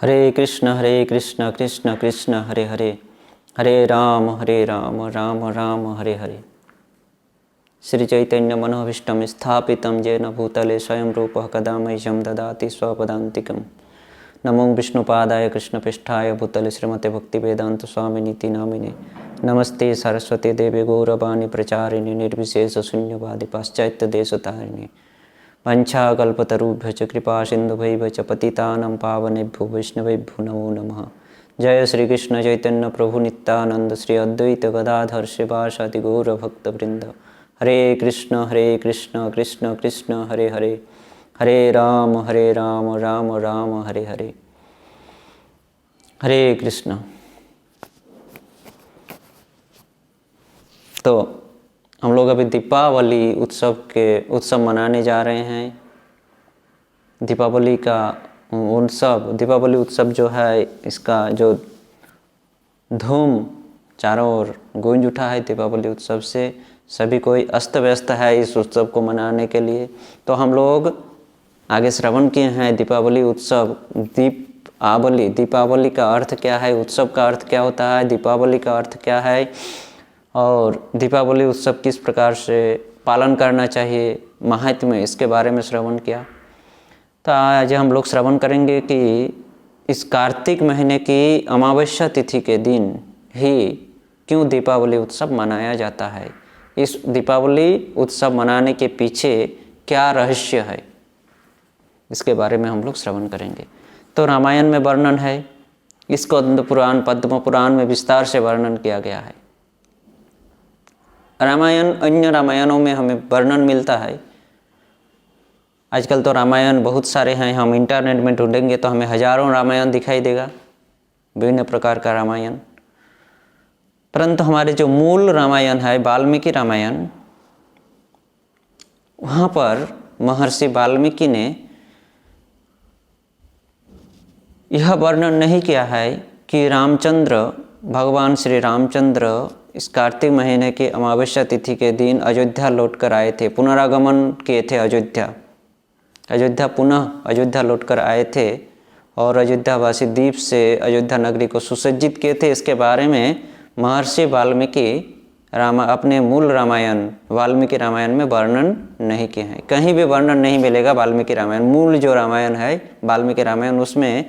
हरे कृष्ण कृष्ण कृष्ण हरे हरे, हरे राम राम राम हरे हरे। श्री चैतन्य मनोभीष्टं स्थापितं येन भूतले स्वयं रूपः कदा मह्यं ददाति स्वपदान्तिकं। नमो विष्णुपादाय कृष्णपृष्ठाय भूतले श्रीमते भक्तिवेदांत स्वामिनीति नामिने। नमस्ते सरस्वती देवे गौरवाणी प्रचारिणे निर्विशेष शून्यवादी पाश्चात्य देशतारिणे। वंशाकल्पतरुभ्यश्च कृपा सिन्धुभैव च पतितानां पावनेभ्यो वैष्णवेभ्यो नमो नमः। जय श्री कृष्ण चैतन्य प्रभु नित्यानंद श्री अद्वैत गदाधर शिवासादि गौर भक्तवृंद। हरे कृष्ण कृष्ण कृष्ण हरे हरे, हरे राम राम राम हरे हरे। हरे कृष्ण। तो हम लोग अभी दीपावली उत्सव मनाने जा रहे हैं। दीपावली उत्सव जो है, इसका जो धूम चारों ओर गूंज उठा है दीपावली उत्सव से, सभी कोई अस्त व्यस्त है इस उत्सव को मनाने के लिए। तो हम लोग आगे श्रवण किए हैं दीपावली उत्सव। दीपावली का अर्थ क्या है, उत्सव का अर्थ क्या होता है, दीपावली का अर्थ क्या है और दीपावली उत्सव किस प्रकार से पालन करना चाहिए, महात्म्य, इसके बारे में श्रवण किया। तो आज हम लोग श्रवण करेंगे कि इस कार्तिक महीने की अमावस्या तिथि के दिन ही क्यों दीपावली उत्सव मनाया जाता है। इस दीपावली उत्सव मनाने के पीछे क्या रहस्य है, इसके बारे में हम लोग श्रवण करेंगे। तो रामायण में वर्णन है, स्कंद पुराण, पद्म पुराण में विस्तार से वर्णन किया गया है। रामायण, अन्य रामायणों में हमें वर्णन मिलता है। आजकल तो रामायण बहुत सारे हैं, हम इंटरनेट में ढूंढेंगे तो हमें हजारों रामायण दिखाई देगा, विभिन्न प्रकार का रामायण। परंतु हमारे जो मूल रामायण है, वाल्मीकि रामायण, वहाँ पर महर्षि वाल्मीकि ने यह वर्णन नहीं किया है कि भगवान श्री रामचंद्र इस कार्तिक महीने की अमावस्या तिथि के दिन अयोध्या लौटकर आए थे, पुनरागमन किए थे पुनः अयोध्या लौटकर आए थे और अयोध्यावासी दीप से अयोध्या नगरी को सुसज्जित किए थे। इसके बारे में महर्षि वाल्मीकि अपने मूल रामायण वाल्मीकि रामायण में वर्णन नहीं किए हैं। कहीं भी वर्णन नहीं मिलेगा वाल्मीकि रामायण, मूल जो रामायण है वाल्मीकि रामायण, उसमें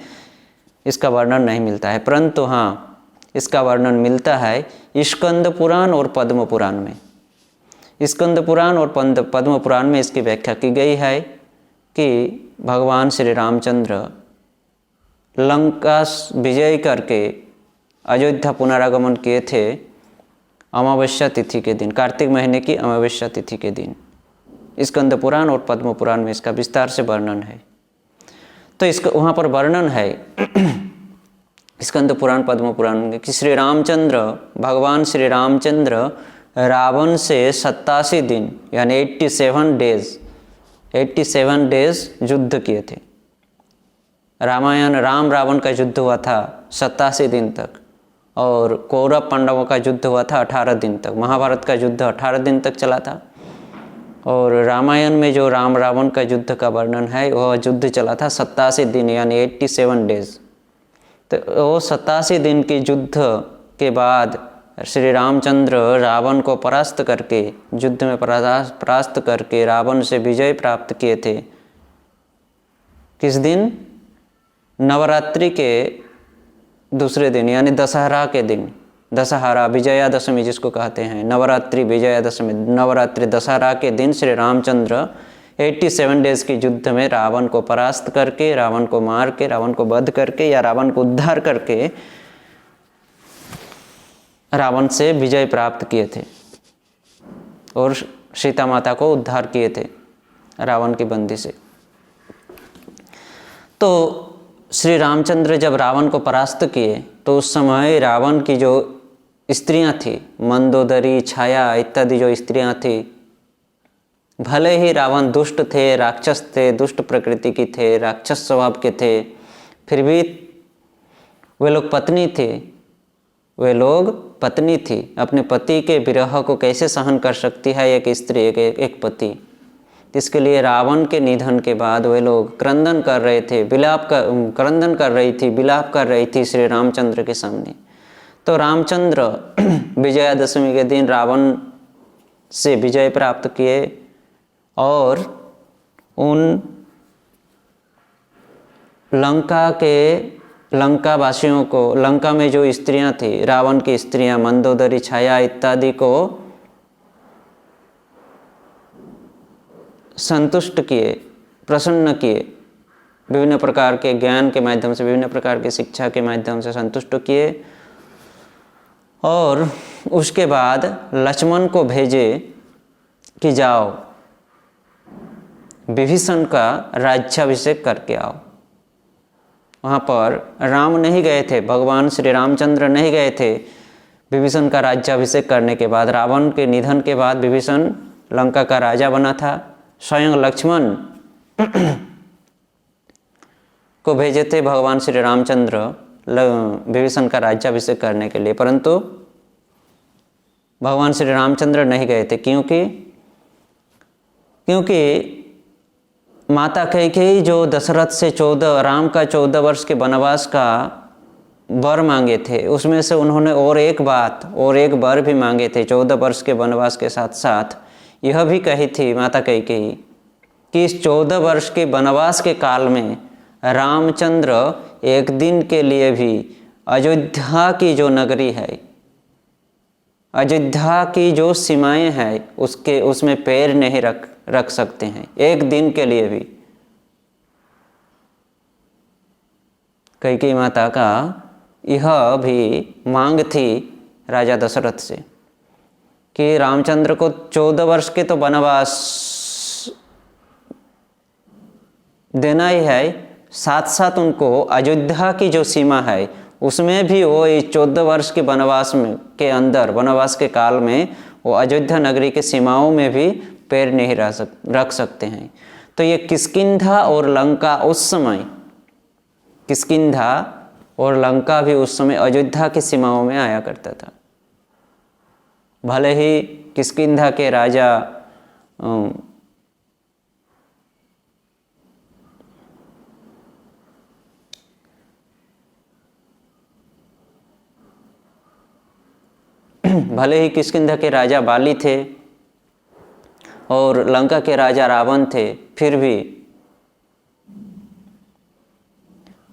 इसका वर्णन नहीं मिलता है। परंतु हाँ, इसका वर्णन मिलता है स्कंद पुराण और पद्म पुराण में। स्कंद पुराण और पद्म पुराण में इसकी व्याख्या की गई है कि भगवान श्री रामचंद्र लंका विजय करके अयोध्या पुनरागमन किए थे अमावस्या तिथि के दिन, कार्तिक महीने की अमावस्या तिथि के दिन। स्कंद पुराण और पद्म पुराण में इसका विस्तार से वर्णन है। तो इसका वहाँ पर वर्णन है स्कंद पुराण पद्म पुराण में कि भगवान श्री रामचंद्र रावण से 87 दिन यानी 87 डेज युद्ध किए थे। रामायण राम रावण का युद्ध हुआ था 87 दिन तक और कौरव पांडवों का युद्ध हुआ था 18 दिन तक। महाभारत का युद्ध 18 दिन तक चला था और रामायण में जो राम रावण का युद्ध का वर्णन है वह युद्ध चला था 87 दिन यानी 87 डेज। तो वो 87 दिन के युद्ध के बाद श्री रामचंद्र रावण को परास्त करके, युद्ध में परास्त करके रावण से विजय प्राप्त किए थे। किस दिन? नवरात्रि के दूसरे दिन यानी दशहरा के दिन। दशहरा विजयादशमी जिसको कहते हैं, नवरात्रि विजयादशमी, नवरात्रि दशहरा के दिन श्री रामचंद्र 87 डेज के युद्ध में रावण को परास्त करके, रावण को मार के, रावण को वध करके या रावण को उद्धार करके रावण से विजय प्राप्त किए थे और सीता माता को उद्धार किए थे रावण की बंदी से। तो श्री रामचंद्र जब रावण को परास्त किए तो उस समय रावण की जो स्त्रियां थी, मंदोदरी, छाया इत्यादि जो स्त्रियां थी, भले ही रावण दुष्ट थे, राक्षस थे, दुष्ट प्रकृति की थे, राक्षस स्वभाव के थे, फिर भी वे लोग पत्नी थी। अपने पति के विरह को कैसे सहन कर सकती है एक स्त्री, एक पति। इसके लिए रावण के निधन के बाद वे लोग क्रंदन कर रहे थे, क्रंदन कर रही थी, विलाप कर रही थी श्री रामचंद्र के सामने। तो रामचंद्र विजयादशमी के दिन रावण से विजय प्राप्त किए और उन लंका वासियों को, लंका में जो स्त्रियां थी, रावण की स्त्रियां, मंदोदरी, छाया इत्यादि को संतुष्ट किए, प्रसन्न किए, विभिन्न प्रकार के ज्ञान के माध्यम से, विभिन्न प्रकार की शिक्षा के माध्यम से संतुष्ट किए। और उसके बाद लक्ष्मण को भेजे कि जाओ विभीषण का राज्याभिषेक करके आओ। वहाँ पर राम नहीं गए थे, भगवान श्री रामचंद्र नहीं गए थे। विभीषण का राज्याभिषेक करने के बाद, रावण के निधन के बाद विभीषण लंका का राजा बना था। स्वयं लक्ष्मण को भेजे थे भगवान श्री रामचंद्र विभीषण का राज्याभिषेक करने के लिए, परंतु भगवान श्री रामचंद्र नहीं गए थे। क्योंकि माता कैकेयी जो दशरथ से राम का 14 वर्ष के वनवास का वर मांगे थे, उसमें से उन्होंने और एक वर भी मांगे थे। 14 वर्ष के वनवास के साथ साथ यह भी कही थी माता कैकेयी कि इस 14 वर्ष के वनवास के काल में रामचंद्र एक दिन के लिए भी अयोध्या की जो नगरी है, अयोध्या की जो सीमाएं हैं, उसमें पैर नहीं रख सकते हैं, एक दिन के लिए भी। कैकेयी माता का यह भी मांग थी राजा दशरथ से कि रामचंद्र को 14 वर्ष के तो वनवास देना ही है, साथ साथ उनको अयोध्या की जो सीमा है उसमें भी वो इस 14 वर्ष के वनवास के अंदर, वनवास के काल में वो अयोध्या नगरी के सीमाओं में भी पैर नहीं रख सकते हैं। तो ये किष्किंधा और लंका उस समय, किष्किंधा और लंका भी उस समय अयोध्या की सीमाओं में आया करता था। भले ही किष्किंधा के राजा किष्किंधा के राजा बाली थे और लंका के राजा रावण थे, फिर भी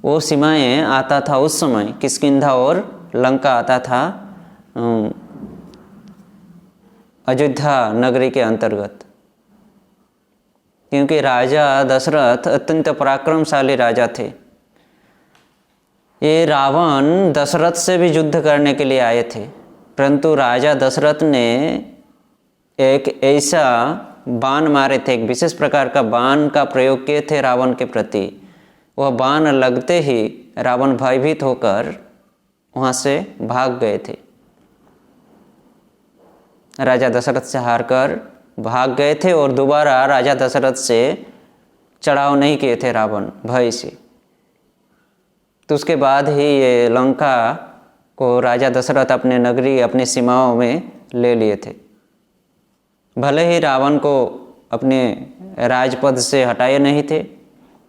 वो सीमाएं आता था उस समय, किष्किंधा और लंका आता था अयोध्या नगरी के अंतर्गत। क्योंकि राजा दशरथ अत्यंत पराक्रमशाली राजा थे। ये रावण दशरथ से भी युद्ध करने के लिए आए थे, परंतु राजा दशरथ ने एक ऐसा बाण मारे थे, एक विशेष प्रकार का बाण का प्रयोग किए थे रावण के प्रति। वह बाण लगते ही रावण भयभीत होकर वहाँ से भाग गए थे। राजा दशरथ से हारकर भाग गए थे और दोबारा राजा दशरथ से चढ़ाव नहीं किए थे रावण भय से। तो उसके बाद ही ये लंका को राजा दशरथ अपने नगरी, अपनी सीमाओं में ले लिए थे। भले ही रावण को अपने राजपद से हटाए नहीं थे,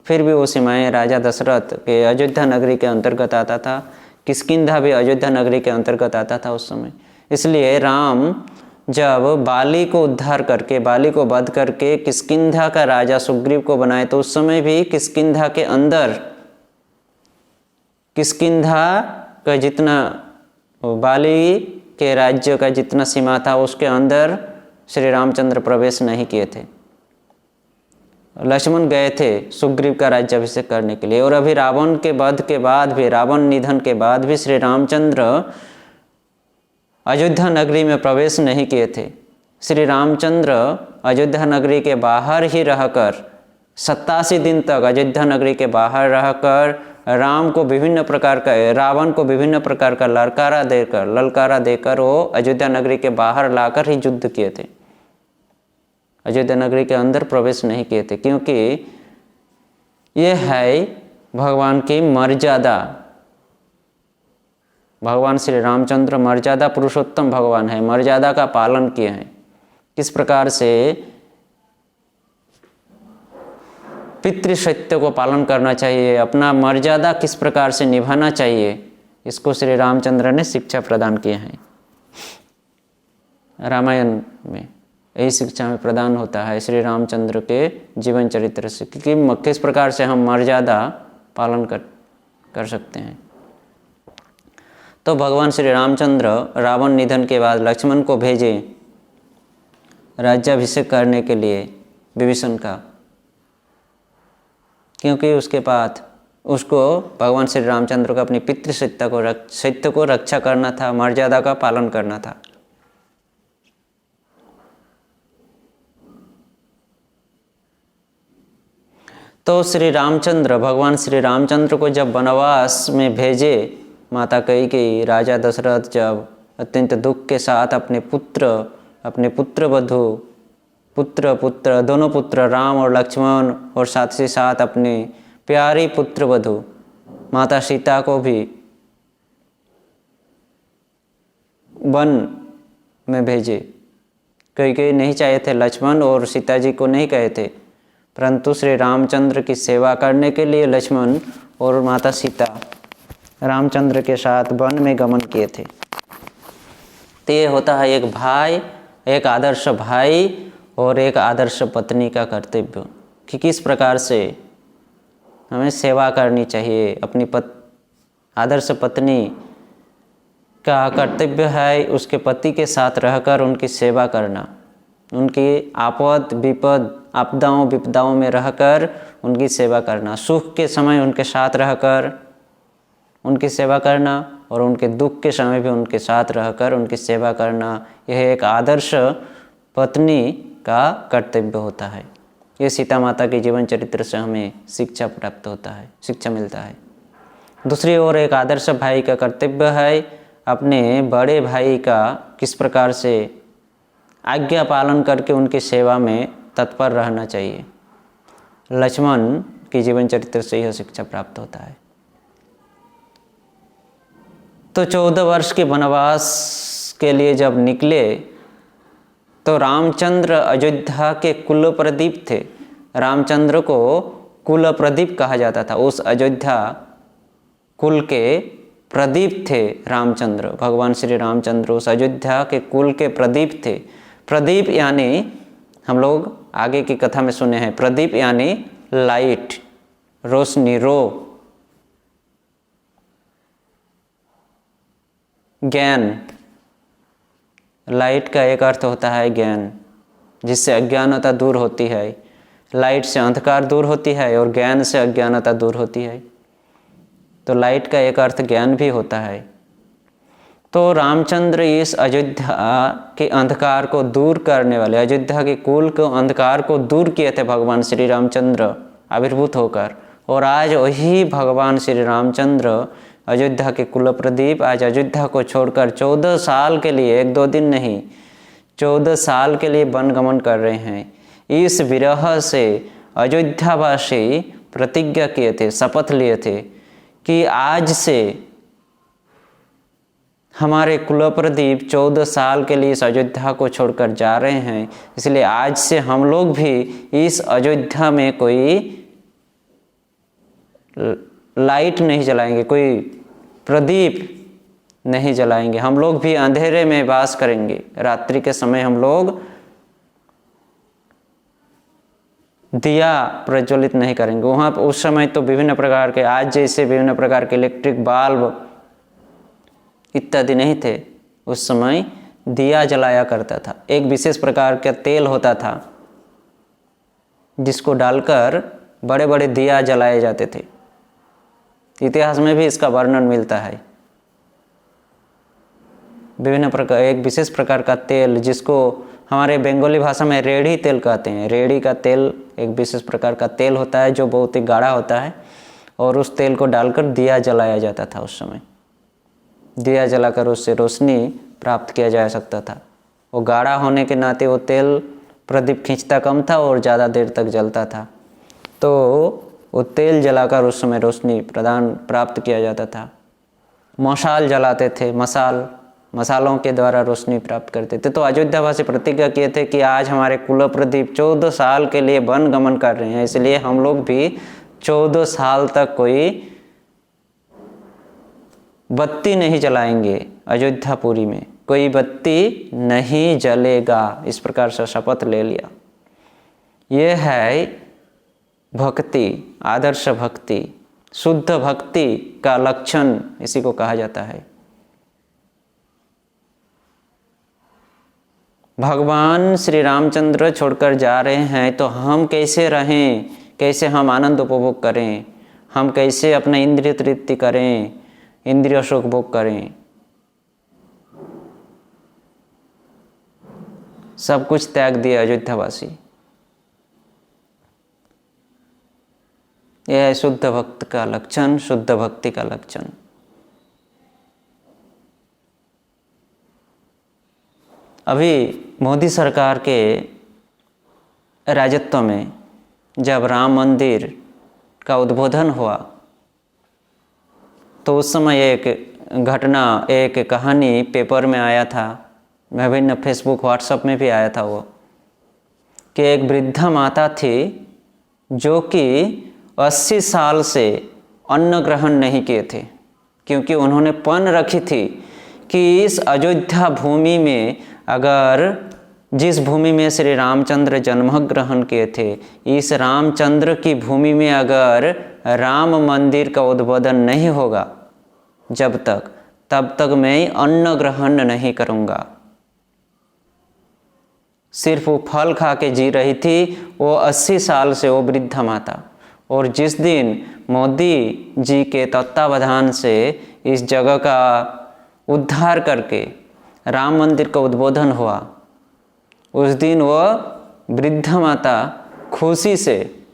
फिर भी वो सीमाएं राजा दशरथ के अयोध्या नगरी के अंतर्गत आता था। किष्किंधा भी अयोध्या नगरी के अंतर्गत आता था उस समय। इसलिए राम जब बाली को उद्धार करके, बाली को वध करके किष्किंधा का राजा सुग्रीव को बनाए, तो उस समय भी किष्किंधा के अंदर, किष्किंधा का जितना, बाली के राज्य का जितना सीमा था उसके अंदर श्री रामचंद्र प्रवेश नहीं किए थे। लक्ष्मण गए थे सुग्रीव का राज्याभिषेक करने के लिए। और अभी रावण के वध के बाद भी, रावण निधन के बाद भी श्री रामचंद्र अयोध्या नगरी में प्रवेश नहीं किए थे। श्री रामचंद्र अयोध्या नगरी के बाहर ही रहकर 87 दिन तक अयोध्या नगरी के बाहर रहकर रावण को विभिन्न प्रकार का ललकारा देकर वो अयोध्या नगरी के बाहर लाकर ही युद्ध किए थे। अयोध्या नगरी के अंदर प्रवेश नहीं किए थे, क्योंकि ये है भगवान की मर्यादा। भगवान श्री रामचंद्र मर्यादा पुरुषोत्तम भगवान है, मर्यादा का पालन किए हैं। किस प्रकार से पितृसत्य को पालन करना चाहिए, अपना मर्यादा किस प्रकार से निभाना चाहिए, इसको श्री रामचंद्र ने शिक्षा प्रदान किए हैं। रामायण में यही शिक्षा में प्रदान होता है श्री रामचंद्र के जीवन चरित्र से, कि किस प्रकार से हम मर्यादा पालन कर सकते हैं। तो भगवान श्री रामचंद्र रावण निधन के बाद लक्ष्मण को भेजे राज्याभिषेक करने के लिए विभीषण का, क्योंकि उसके बाद उसको भगवान श्री रामचंद्र को अपनी पितृसत्य को रक्षा करना था, मर्यादा का पालन करना था। तो भगवान श्री रामचंद्र को जब वनवास में भेजे माता कैकेयी, राजा दशरथ जब अत्यंत दुख के साथ अपने पुत्र दोनों पुत्र राम और लक्ष्मण और साथ ही साथ अपनी प्यारी पुत्र वधू माता सीता को भी वन में भेजे। कैकेयी नहीं चाहे थे, लक्ष्मण और सीता जी को नहीं कहे थे, परंतु श्री रामचंद्र की सेवा करने के लिए लक्ष्मण और माता सीता रामचंद्र के साथ वन में गमन किए थे। तो ये होता है एक भाई, एक आदर्श भाई और एक आदर्श पत्नी का कर्तव्य, कि किस प्रकार से हमें सेवा करनी चाहिए। अपनी आदर्श पत्नी का कर्तव्य है उसके पति के साथ रहकर उनकी सेवा करना, उनकी आपदाओं विपदाओं में रहकर उनकी सेवा करना, सुख के समय उनके साथ रहकर उनकी सेवा करना और उनके दुख के समय भी उनके साथ रहकर उनकी सेवा करना, यह एक आदर्श पत्नी का कर्तव्य होता है। ये सीता माता के जीवन चरित्र से हमें शिक्षा प्राप्त होता है, शिक्षा मिलता है। दूसरी ओर एक आदर्श भाई का कर्तव्य है अपने बड़े भाई का किस प्रकार से आज्ञा पालन करके उनकी सेवा में तत्पर रहना चाहिए। लक्ष्मण के जीवन चरित्र से यह शिक्षा प्राप्त होता है। तो 14 वर्ष के वनवास के लिए जब निकले तो रामचंद्र अयोध्या के कुल प्रदीप थे। रामचंद्र को कुल प्रदीप कहा जाता था, उस अयोध्या कुल के प्रदीप थे रामचंद्र। भगवान श्री रामचंद्र उस अयोध्या के कुल के प्रदीप थे। प्रदीप यानी हम लोग आगे की कथा में सुने हैं, प्रदीप यानी लाइट, रोशनी, ज्ञान। लाइट का एक अर्थ होता है ज्ञान, जिससे अज्ञानता दूर होती है। लाइट से अंधकार दूर होती है और ज्ञान से अज्ञानता दूर होती है। तो लाइट का एक अर्थ ज्ञान भी होता है। तो रामचंद्र इस अयोध्या के अंधकार को दूर करने वाले, अयोध्या के कुल के अंधकार को दूर किए थे भगवान श्री रामचंद्र आविर्भूत होकर। और आज वही भगवान श्री रामचंद्र अयोध्या के कुल प्रदीप आज अयोध्या को छोड़कर 14 साल के लिए, 1-2 दिन नहीं, 14 साल के लिए वनगमन कर रहे हैं। इस विरह से अयोध्यावासी प्रतिज्ञा किए थे, शपथ लिए थे कि आज से हमारे कुलप्रदीप 14 साल के लिए इस अयोध्या को छोड़कर जा रहे हैं, इसलिए आज से हम लोग भी इस अयोध्या में कोई लाइट नहीं जलाएंगे, कोई प्रदीप नहीं जलाएंगे। हम लोग भी अंधेरे में वास करेंगे। रात्रि के समय हम लोग दिया प्रज्वलित नहीं करेंगे। वहाँ उस समय तो विभिन्न प्रकार के, आज जैसे विभिन्न प्रकार के इलेक्ट्रिक बल्ब इत्यादि नहीं थे। उस समय दिया जलाया करता था। एक विशेष प्रकार का तेल होता था जिसको डालकर बड़े बड़े दिया जलाए जाते थे। इतिहास में भी इसका वर्णन मिलता है। विभिन्न प्रकार, एक विशेष प्रकार का तेल जिसको हमारे बंगाली भाषा में रेड़ी तेल कहते हैं। रेड़ी का तेल एक विशेष प्रकार का तेल होता है जो बहुत ही गाढ़ा होता है और उस तेल को डालकर दिया जलाया जाता था। उस समय दिया जलाकर उससे रोशनी प्राप्त किया जा सकता था। वो गाढ़ा होने के नाते वो तेल प्रदीप खींचता कम था और ज़्यादा देर तक जलता था। तो वो तेल जलाकर उस समय रोशनी प्राप्त किया जाता था। मशाल जलाते थे। मशाल मसालों के द्वारा रोशनी प्राप्त करते थे। तो अयोध्यावासी प्रतिज्ञा किए थे कि आज हमारे कुल प्रदीप 14 साल के लिए वन गमन कर रहे हैं, इसलिए हम लोग भी 14 साल तक कोई बत्ती नहीं जलाएंगे, अयोध्यापुरी में कोई बत्ती नहीं जलेगा। इस प्रकार से शपथ ले लिया। ये है भक्ति, आदर्श भक्ति, शुद्ध भक्ति का लक्षण इसी को कहा जाता है। भगवान श्री रामचंद्र छोड़कर जा रहे हैं तो हम कैसे रहें, कैसे हम आनंद उपभोग करें, हम कैसे अपना इंद्रिय तृप्ति करें, इंद्रिय सुख भोग करें। सब कुछ त्याग दिए अयोध्यावासी। यह है शुद्ध भक्त का लक्षण, शुद्ध भक्ति का लक्षण। अभी मोदी सरकार के राजत्व में जब राम मंदिर का उद्बोधन हुआ तो उस समय एक घटना, एक कहानी पेपर में आया था, विभिन्न फेसबुक व्हाट्सएप में भी आया था वो, कि एक वृद्धा माता थी जो कि 80 साल से अन्न ग्रहण नहीं किए थे, क्योंकि उन्होंने पन रखी थी कि इस अयोध्या भूमि में, अगर जिस भूमि में श्री रामचंद्र जन्म ग्रहण किए थे, इस रामचंद्र की भूमि में अगर राम मंदिर का उद्बोधन नहीं होगा जब तक, तब तक मैं अन्न ग्रहण नहीं करूँगा। सिर्फ वो फल खा के जी रही थी वो 80 साल से, वो वृद्धा माता। और जिस दिन मोदी जी के तत्वावधान से इस जगह का उद्धार करके राम मंदिर का उद्बोधन हुआ, उस दिन वह वृद्धा माता खुशी से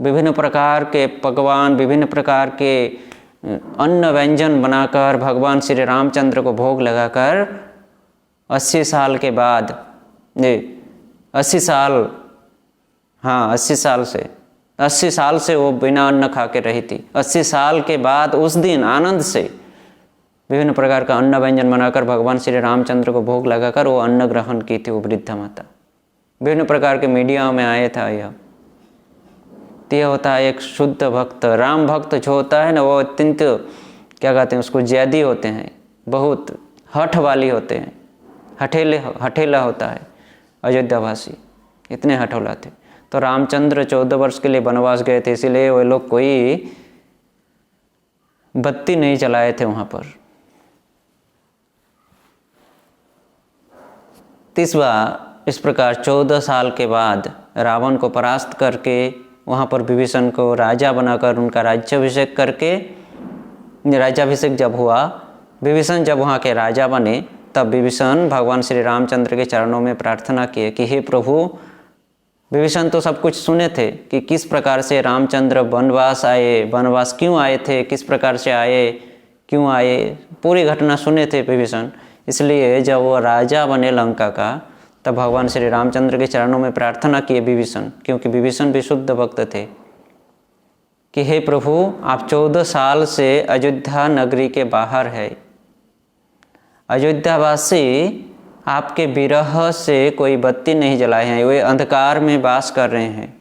विभिन्न प्रकार के पकवान, विभिन्न प्रकार के अन्न व्यंजन बनाकर भगवान श्री रामचंद्र को भोग लगाकर 80 साल के बाद, 80 साल से वो बिना अन्न खा के रही थी। 80 साल के बाद उस दिन आनंद से विभिन्न प्रकार का अन्न व्यंजन बनाकर भगवान श्री रामचंद्र को भोग लगाकर वो अन्न ग्रहण की थी वो वृद्धा माता। विभिन्न प्रकार के मीडिया में आया था यह होता है एक शुद्ध भक्त। राम भक्त जो होता है ना, वो अत्यंत क्या कहते हैं उसको, ज़िद्दी होते हैं, बहुत हठ वाली होते हैं, हठेला होता है। अयोध्यावासी इतने हठोला थे। तो रामचंद्र 14 वर्ष के लिए वनवास गए थे, इसीलिए वे लोग कोई बत्ती नहीं जलाए थे वहाँ पर। तीसरा, इस प्रकार 14 साल के बाद रावण को परास्त करके वहाँ पर विभीषण को राजा बनाकर उनका राज्याभिषेक करके, राज्याभिषेक जब हुआ, विभीषण जब वहाँ के राजा बने, तब विभीषण भगवान श्री रामचंद्र के चरणों में प्रार्थना किए कि हे प्रभु, विभीषण तो सब कुछ सुने थे कि किस प्रकार से रामचंद्र वनवास आए, वनवास क्यों आए थे, किस प्रकार से आए, क्यों आए, पूरी घटना सुने थे विभीषण। इसलिए जब वो राजा बने लंका का, तब भगवान श्री रामचंद्र के चरणों में प्रार्थना किए विभीषण, क्योंकि विभीषण भी शुद्ध भक्त थे, कि हे प्रभु, आप 14 साल से अयोध्या नगरी के बाहर है, अयोध्यावासी आपके विरह से कोई बत्ती नहीं जलाए हैं, वे अंधकार में वास कर रहे हैं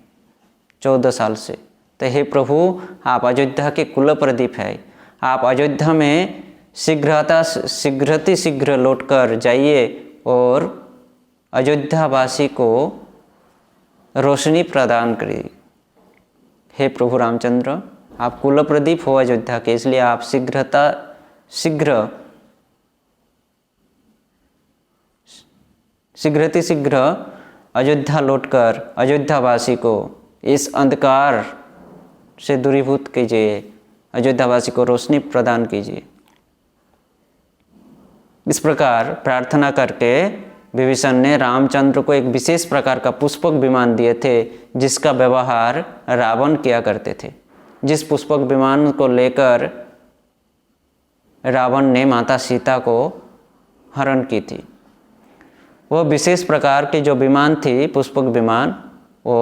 14 साल से। तो हे प्रभु, आप अयोध्या के कुल प्रदीप है, आप अयोध्या में शीघ्र लौटकर जाइए और अयोध्यावासी को रोशनी प्रदान करिए। हे प्रभु रामचंद्र, आप कुल प्रदीप हो अयोध्या के, इसलिए आप शीघ्र अयोध्या लौटकर अयोध्यावासी को इस अंधकार से दूरीभूत कीजिए, अयोध्यावासी को रोशनी प्रदान कीजिए। इस प्रकार प्रार्थना करके विभीषण ने रामचंद्र को एक विशेष प्रकार का पुष्पक विमान दिए थे, जिसका व्यवहार रावण किया करते थे। जिस पुष्पक विमान को लेकर रावण ने माता सीता को हरण की थी, वह विशेष प्रकार की जो विमान थी, पुष्पक विमान, वो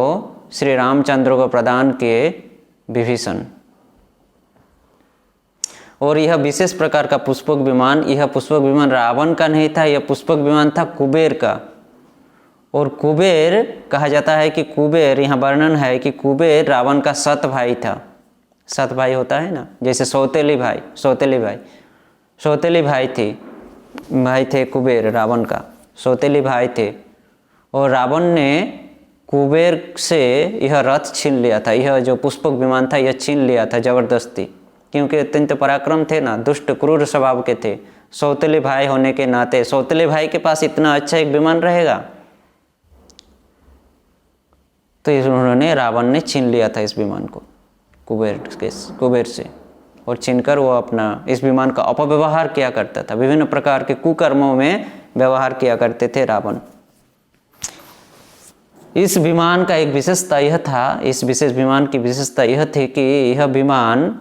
श्री रामचंद्र को प्रदान किए विभीषण। और यह विशेष प्रकार का पुष्पक विमान, यह पुष्पक विमान रावण का नहीं था, यह पुष्पक विमान था कुबेर का। और कुबेर कहा जाता है कि कुबेर, यहाँ वर्णन है कि कुबेर रावण का सत भाई था। सत भाई होता है ना, जैसे सौतेली भाई थे कुबेर, रावण का सौतेली भाई थे। और रावण ने कुबेर से यह रथ छीन लिया था, यह जो पुष्पक विमान था यह छीन लिया था जबरदस्ती, क्योंकि अत्यंत पराक्रम थे ना, दुष्ट क्रूर स्वभाव के थे। सौतेले भाई होने के नाते सौतेले भाई के पास इतना अच्छा एक विमान रहेगा, तो उन्होंने, रावण ने छीन लिया था इस विमान को कुबेर से, और छीनकर वो अपना इस विमान का अपव्यवहार किया करता था, विभिन्न प्रकार के कुकर्मों में व्यवहार किया करते थे रावण। इस विमान का एक विशेषता यह था, इस विशेष विमान की विशेषता यह थी कि यह विमान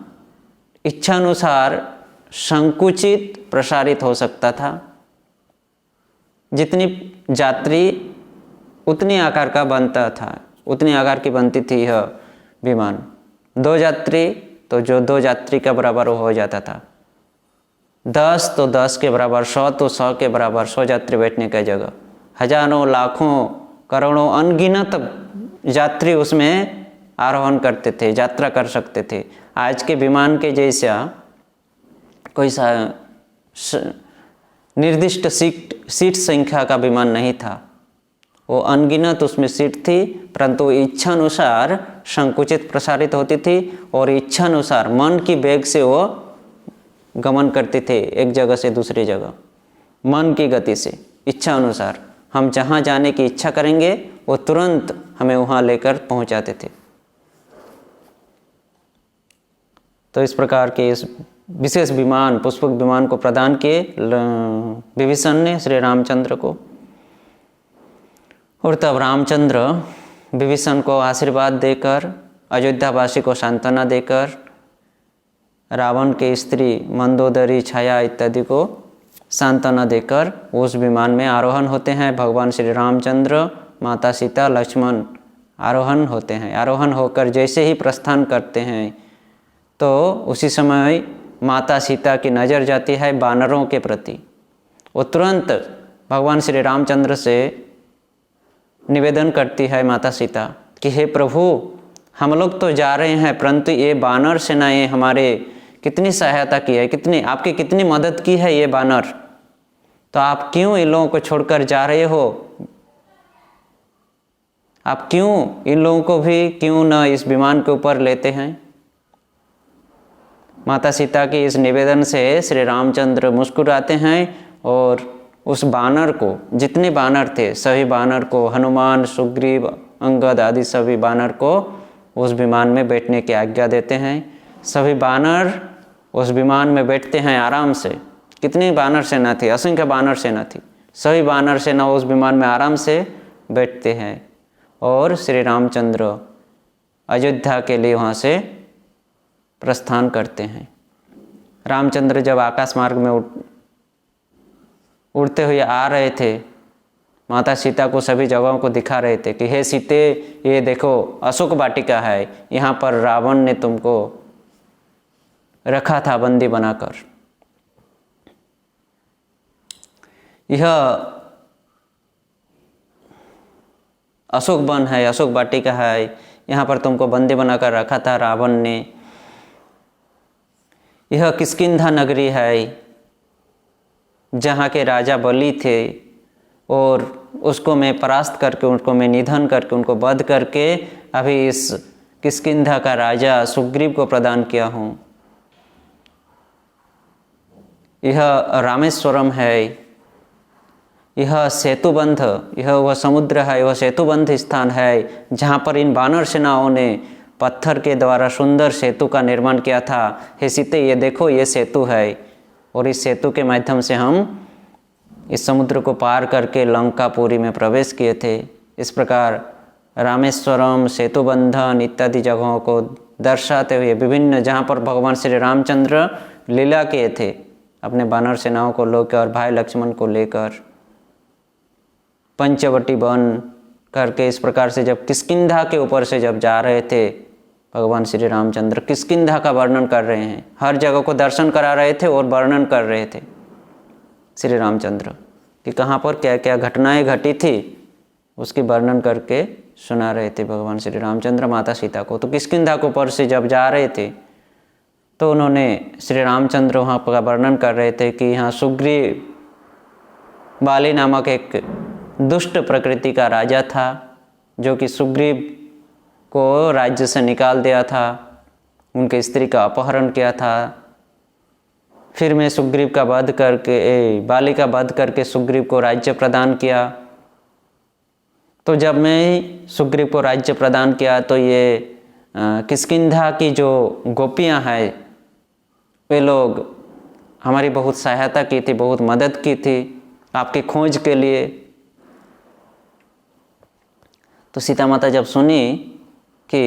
इच्छानुसार संकुचित प्रसारित हो सकता था। जितनी यात्री उतनी आकार का बनता था, उतनी आकार की बनती थी यह विमान। 2 यात्री तो जो 2 यात्री का बराबर हो जाता था, 10 तो 10 के बराबर, 100 तो 100 के बराबर, 100 यात्री बैठने की जगह। हजारों, लाखों, करोड़ों, अनगिनत यात्री उसमें आरोहण करते थे, यात्रा कर सकते थे। आज के विमान के जैसा कोई सा निर्दिष्ट सीट संख्या का विमान नहीं था, वो अनगिनत उसमें सीट थी, परंतु इच्छानुसार संकुचित प्रसारित होती थी और इच्छानुसार मन की वेग से वो गमन करते थे एक जगह से दूसरी जगह, मन की गति से, इच्छा अनुसार। हम जहाँ जाने की इच्छा करेंगे वो तुरंत हमें वहाँ लेकर पहुँचाते थे। तो इस प्रकार के इस विशेष विमान, पुष्पक विमान को प्रदान किए विभीषण ने श्री रामचंद्र को। और तब रामचंद्र विभीषण को आशीर्वाद देकर, अयोध्यावासी को सांत्वना देकर, रावण के स्त्री मंदोदरी, छाया इत्यादि को सांत्वना देकर उस विमान में आरोहण होते हैं। भगवान श्री रामचंद्र, माता सीता, लक्ष्मण आरोहण होते हैं। आरोहण होकर जैसे ही प्रस्थान करते हैं तो उसी समय माता सीता की नज़र जाती है बानरों के प्रति। वो तुरंत भगवान श्री रामचंद्र से निवेदन करती है माता सीता कि हे प्रभु, हम लोग तो जा रहे हैं, परंतु ये बानर सेनाएं हमारे कितनी सहायता की है, आपकी कितनी मदद की है ये बानर, तो आप क्यों इन लोगों को छोड़कर जा रहे हो? आप क्यों इन लोगों को भी क्यों न इस विमान के ऊपर लेते हैं? माता सीता के इस निवेदन से श्री रामचंद्र मुस्कुराते हैं और उस बानर को, जितने बानर थे सभी बानर को, हनुमान, सुग्रीव, अंगद आदि सभी बानर को उस विमान में बैठने की आज्ञा देते हैं। सभी बानर उस विमान में बैठते हैं आराम से। कितनी बानर सेना थी, असंख्य बानर सेना थी। सभी बानर सेना उस विमान में आराम से बैठते हैं और श्री रामचंद्र अयोध्या के लिए वहाँ से प्रस्थान करते हैं। रामचंद्र जब आकाश मार्ग में उड़ते हुए आ रहे थे, माता सीता को सभी जगहों को दिखा रहे थे कि हे सीते, ये देखो अशोक वाटिका है, यहाँ पर रावण ने तुमको रखा था बंदी बनाकर। यह अशोक वन है, अशोक वाटिका है, यहाँ पर तुमको बंदी बनाकर रखा था रावण ने। यह किष्किंधा नगरी है जहाँ के राजा बलि थे और उसको मैं परास्त करके, उनको मैं निधन करके, उनको वध करके अभी इस किष्किंधा का राजा सुग्रीव को प्रदान किया हूँ। यह रामेश्वरम है, यह सेतुबंध, यह वह समुद्र है, वह सेतुबंध स्थान है जहाँ पर इन बानर सेनाओं ने पत्थर के द्वारा सुंदर सेतु का निर्माण किया था। हे सीते, ये देखो ये सेतु है और इस सेतु के माध्यम से हम इस समुद्र को पार करके लंकापुरी में प्रवेश किए थे। इस प्रकार रामेश्वरम, सेतुबंधन इत्यादि जगहों को दर्शाते हुए विभिन्न, जहाँ पर भगवान श्री रामचंद्र लीला किए थे अपने बानर सेनाओं को लेकर, भाई लक्ष्मण को लेकर, पंचवटी वन करके, इस प्रकार से जब किष्किंधा के ऊपर से जब जा रहे थे भगवान श्री रामचंद्र किष्किंधा का वर्णन कर रहे हैं। हर जगह को दर्शन करा रहे थे और वर्णन कर रहे थे श्री रामचंद्र कि कहाँ पर क्या क्या घटनाएं घटी थी, उसकी वर्णन करके सुना रहे थे भगवान श्री रामचंद्र माता सीता को। तो किष्किंधा को पर से जब जा रहे थे तो उन्होंने श्री रामचंद्र वहाँ का वर्णन कर रहे थे कि यहाँ सुग्रीव बाली नामक एक दुष्ट प्रकृति का राजा था, जो कि सुग्रीव को राज्य से निकाल दिया था, उनके स्त्री का अपहरण किया था। फिर मैं सुग्रीव का वध करके बाली का वध करके सुग्रीव को राज्य प्रदान किया। तो जब मैं सुग्रीव को राज्य प्रदान किया तो ये किष्किंधा की जो गोपियां हैं वे लोग हमारी बहुत सहायता की थी, बहुत मदद की थी आपकी खोज के लिए। तो सीता माता जब सुनी कि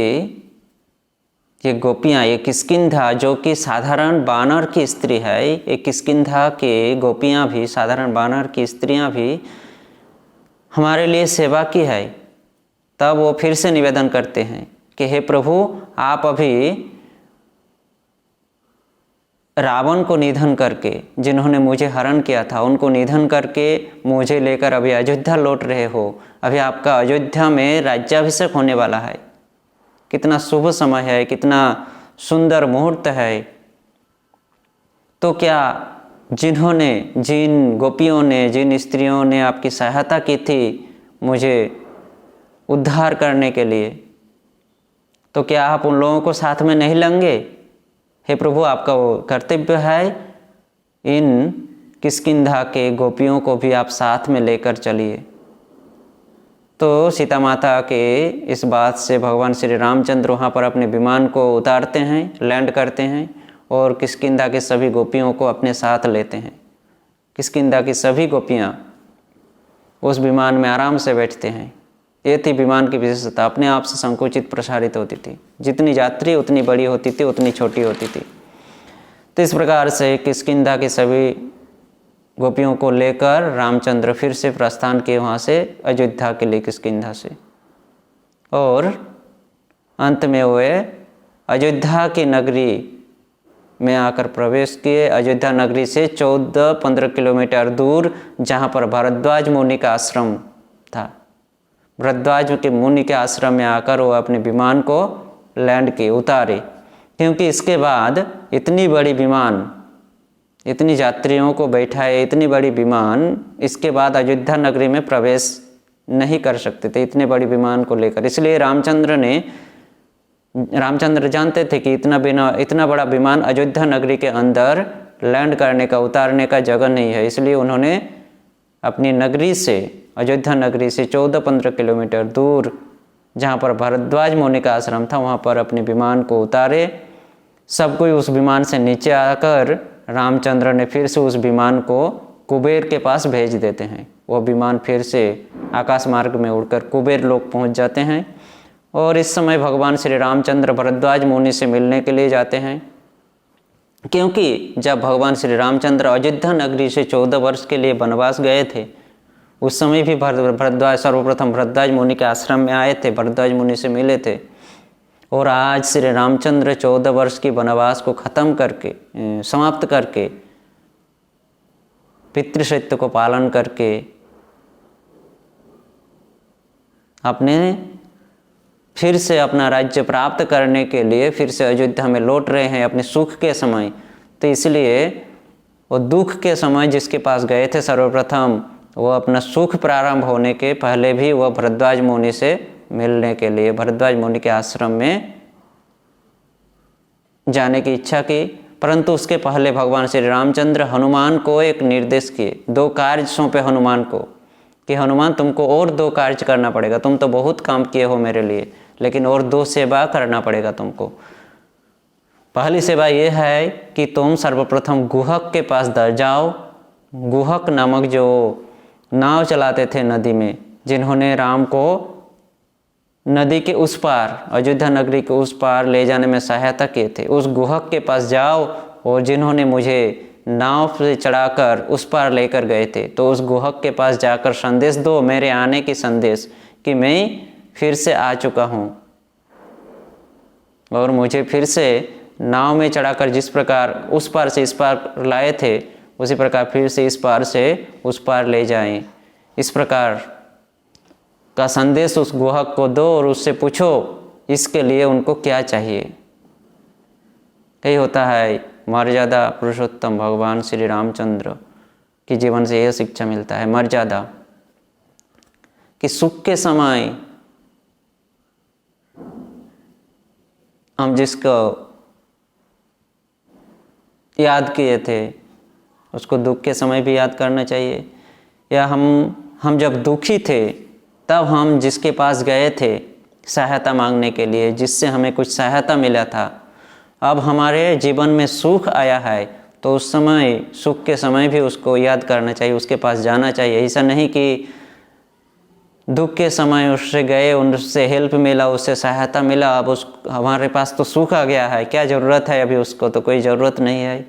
ये गोपियाँ, ये किष्किंधा जो कि साधारण वानर की स्त्री है, ये किष्किंधा के गोपियाँ भी, साधारण वानर की स्त्रियाँ भी हमारे लिए सेवा की है, तब वो फिर से निवेदन करते हैं कि हे प्रभु, आप अभी रावण को निधन करके, जिन्होंने मुझे हरण किया था उनको निधन करके मुझे लेकर अभी अयोध्या लौट रहे हो। अभी आपका अयोध्या में राज्याभिषेक होने वाला है। कितना शुभ समय है, कितना सुंदर मुहूर्त है। तो क्या जिन गोपियों ने, जिन स्त्रियों ने आपकी सहायता की थी मुझे उद्धार करने के लिए, तो क्या आप उन लोगों को साथ में नहीं लेंगे? हे प्रभु, आपका वो कर्तव्य है, इन किष्किंधा के गोपियों को भी आप साथ में लेकर चलिए। तो सीता माता के इस बात से भगवान श्री रामचंद्र वहाँ पर अपने विमान को उतारते हैं, लैंड करते हैं और किष्किंधा की सभी गोपियों को अपने साथ लेते हैं। किष्किंधा की सभी गोपियाँ उस विमान में आराम से बैठते हैं। ये थी विमान की विशेषता, अपने आप से संकुचित प्रसारित होती थी। जितनी यात्री उतनी बड़ी होती थी, उतनी छोटी होती थी। तो इस प्रकार से किष्किंधा की सभी गोपियों को लेकर रामचंद्र फिर से प्रस्थान किए वहाँ से अयोध्या के लिए किष्किंधा से, और अंत में वे अयोध्या की नगरी में आकर प्रवेश किए। अयोध्या नगरी से 14-15 किलोमीटर दूर, जहाँ पर भरद्वाज मुनि का आश्रम था, भरद्वाज के मुनि के आश्रम में आकर वो अपने विमान को लैंड किए, उतारे। क्योंकि इसके बाद इतनी बड़ी विमान, इतनी यात्रियों को बैठाए इतनी बड़ी विमान, इसके बाद अयोध्या नगरी में प्रवेश नहीं कर सकते थे इतने बड़ी विमान को लेकर। इसलिए रामचंद्र जानते थे कि इतना बड़ा विमान अयोध्या नगरी के अंदर लैंड करने का, उतारने का जगह नहीं है। इसलिए उन्होंने अपनी नगरी से, अयोध्या नगरी से 14-15 किलोमीटर दूर, जहाँ पर भरद्वाज मुनि का आश्रम था, वहाँ पर अपने विमान को उतारे। सब कोई उस विमान से नीचे आकर रामचंद्र ने फिर से उस विमान को कुबेर के पास भेज देते हैं। वह विमान फिर से आकाश मार्ग में उड़कर कुबेर लोक पहुँच जाते हैं। और इस समय भगवान श्री रामचंद्र भरद्वाज मुनि से मिलने के लिए जाते हैं, क्योंकि जब भगवान श्री रामचंद्र अयोध्या नगरी से 14 वर्ष के लिए वनवास गए थे, उस समय भी सर्वप्रथम भरद्वाज मुनि के आश्रम में आए थे, भरद्वाज मुनि से मिले थे। और आज श्री रामचंद्र 14 वर्ष की वनवास को खत्म करके, समाप्त करके, पितृसत्य को पालन करके अपने फिर से अपना राज्य प्राप्त करने के लिए फिर से अयोध्या में लौट रहे हैं अपने सुख के समय। तो इसलिए वो दुख के समय जिसके पास गए थे सर्वप्रथम, वो अपना सुख प्रारंभ होने के पहले भी वह भरद्वाज मुनि से मिलने के लिए भरद्वाज मुनि के आश्रम में जाने की इच्छा की। परंतु उसके पहले भगवान श्री रामचंद्र हनुमान को एक निर्देश किए, 2 कार्य सौंपे हनुमान को कि हनुमान, तुमको और 2 कार्य करना पड़ेगा। तुम तो बहुत काम किए हो मेरे लिए, लेकिन और 2 सेवा करना पड़ेगा तुमको। पहली सेवा ये है कि तुम सर्वप्रथम गुहक के पास जाओ। गुहक नामक जो नाव चलाते थे नदी में, जिन्होंने राम को नदी के उस पार, अयोध्या नगरी के उस पार ले जाने में सहायता किए थे, उस गुहक के पास जाओ। और जिन्होंने मुझे नाव से चढ़ाकर उस पार लेकर गए थे, तो उस गुहक के पास जाकर संदेश दो, मेरे आने की संदेश, कि मैं फिर से आ चुका हूँ। और मुझे फिर से नाव में चढ़ाकर जिस प्रकार उस पार से इस पार लाए थे उसी प्रकार फिर से इस पार से उस पार ले जाएं। इस प्रकार का संदेश उस गुहक को दो और उससे पूछो इसके लिए उनको क्या चाहिए। यही होता है मर्यादा पुरुषोत्तम भगवान श्री रामचंद्र के जीवन से यह शिक्षा मिलता है। मर्यादा कि सुख के समय हम जिसको याद किए थे उसको दुख के समय भी याद करना चाहिए, या हम जब दुखी थे तब हम जिसके पास गए थे सहायता मांगने के लिए, जिससे हमें कुछ सहायता मिला था, अब हमारे जीवन में सुख आया है तो उस समय सुख के समय भी उसको याद करना चाहिए, उसके पास जाना चाहिए। ऐसा नहीं कि दुख के समय उससे गए, उनसे हेल्प मिला, उससे सहायता मिला, अब हमारे पास तो सुख आ गया है, क्या ज़रूरत है अभी उसको, तो कोई ज़रूरत नहीं है।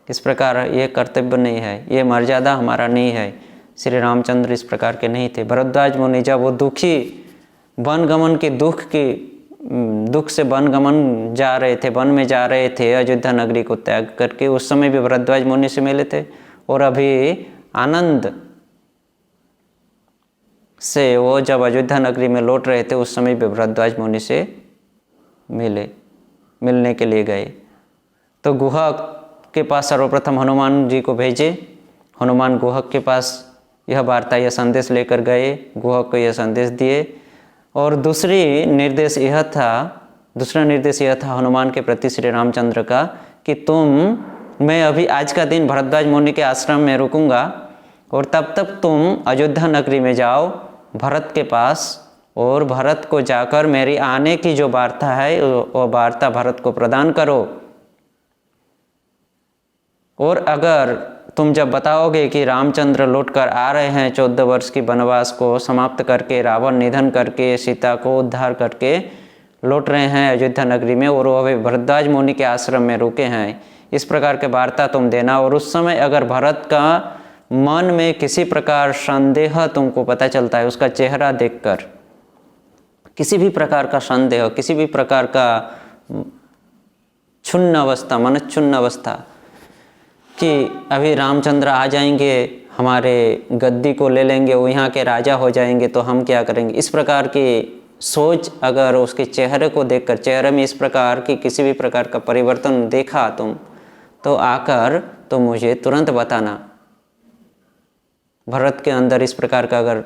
इस प्रकार ये कर्तव्य नहीं है, ये मर्यादा हमारा नहीं है। श्री रामचंद्र इस प्रकार के नहीं थे। भरद्वाज मुनि जब वो दुखी वनगमन के दुख से वनगमन जा रहे थे, वन में जा रहे थे अयोध्या नगरी को त्याग करके, उस समय भी भरद्वाज मुनि से मिले थे, और अभी आनंद से वो जब अयोध्या नगरी में लौट रहे थे उस समय भी भरद्वाज मुनि से मिलने के लिए गए। तो गुहक के पास सर्वप्रथम हनुमान जी को भेजे। हनुमान गुहक के पास यह वार्ता, यह संदेश लेकर गए, गुहक को यह संदेश दिए। और दूसरा निर्देश यह था हनुमान के प्रति श्री रामचंद्र का कि मैं अभी आज का दिन भरद्वाज मुनि के आश्रम में रुकूंगा और तब तक तुम अयोध्या नगरी में जाओ भरत के पास, और भरत को जाकर मेरी आने की जो वार्ता है वो वार्ता भरत को प्रदान करो। और अगर तुम जब बताओगे कि रामचंद्र लौटकर आ रहे हैं 14 वर्ष की वनवास को समाप्त करके, रावण निधन करके, सीता को उद्धार करके लौट रहे हैं अयोध्या नगरी में और वो अभी भरद्वाज मुनि के आश्रम में रुके हैं, इस प्रकार के वार्ता तुम देना। और उस समय अगर भरत का मन में किसी प्रकार संदेह तुमको पता चलता है, उसका चेहरा देखकर किसी भी प्रकार का संदेह, किसी भी प्रकार का क्षुण्ण अवस्था, मनच्छुन्न अवस्था कि अभी रामचंद्र आ जाएंगे, हमारे गद्दी को ले लेंगे, वो यहाँ के राजा हो जाएंगे, तो हम क्या करेंगे, इस प्रकार की सोच अगर उसके चेहरे को देखकर, चेहरे में इस प्रकार की किसी भी प्रकार का परिवर्तन देखा तुम, तो आकर तो मुझे तुरंत बताना। भरत के अंदर इस प्रकार का अगर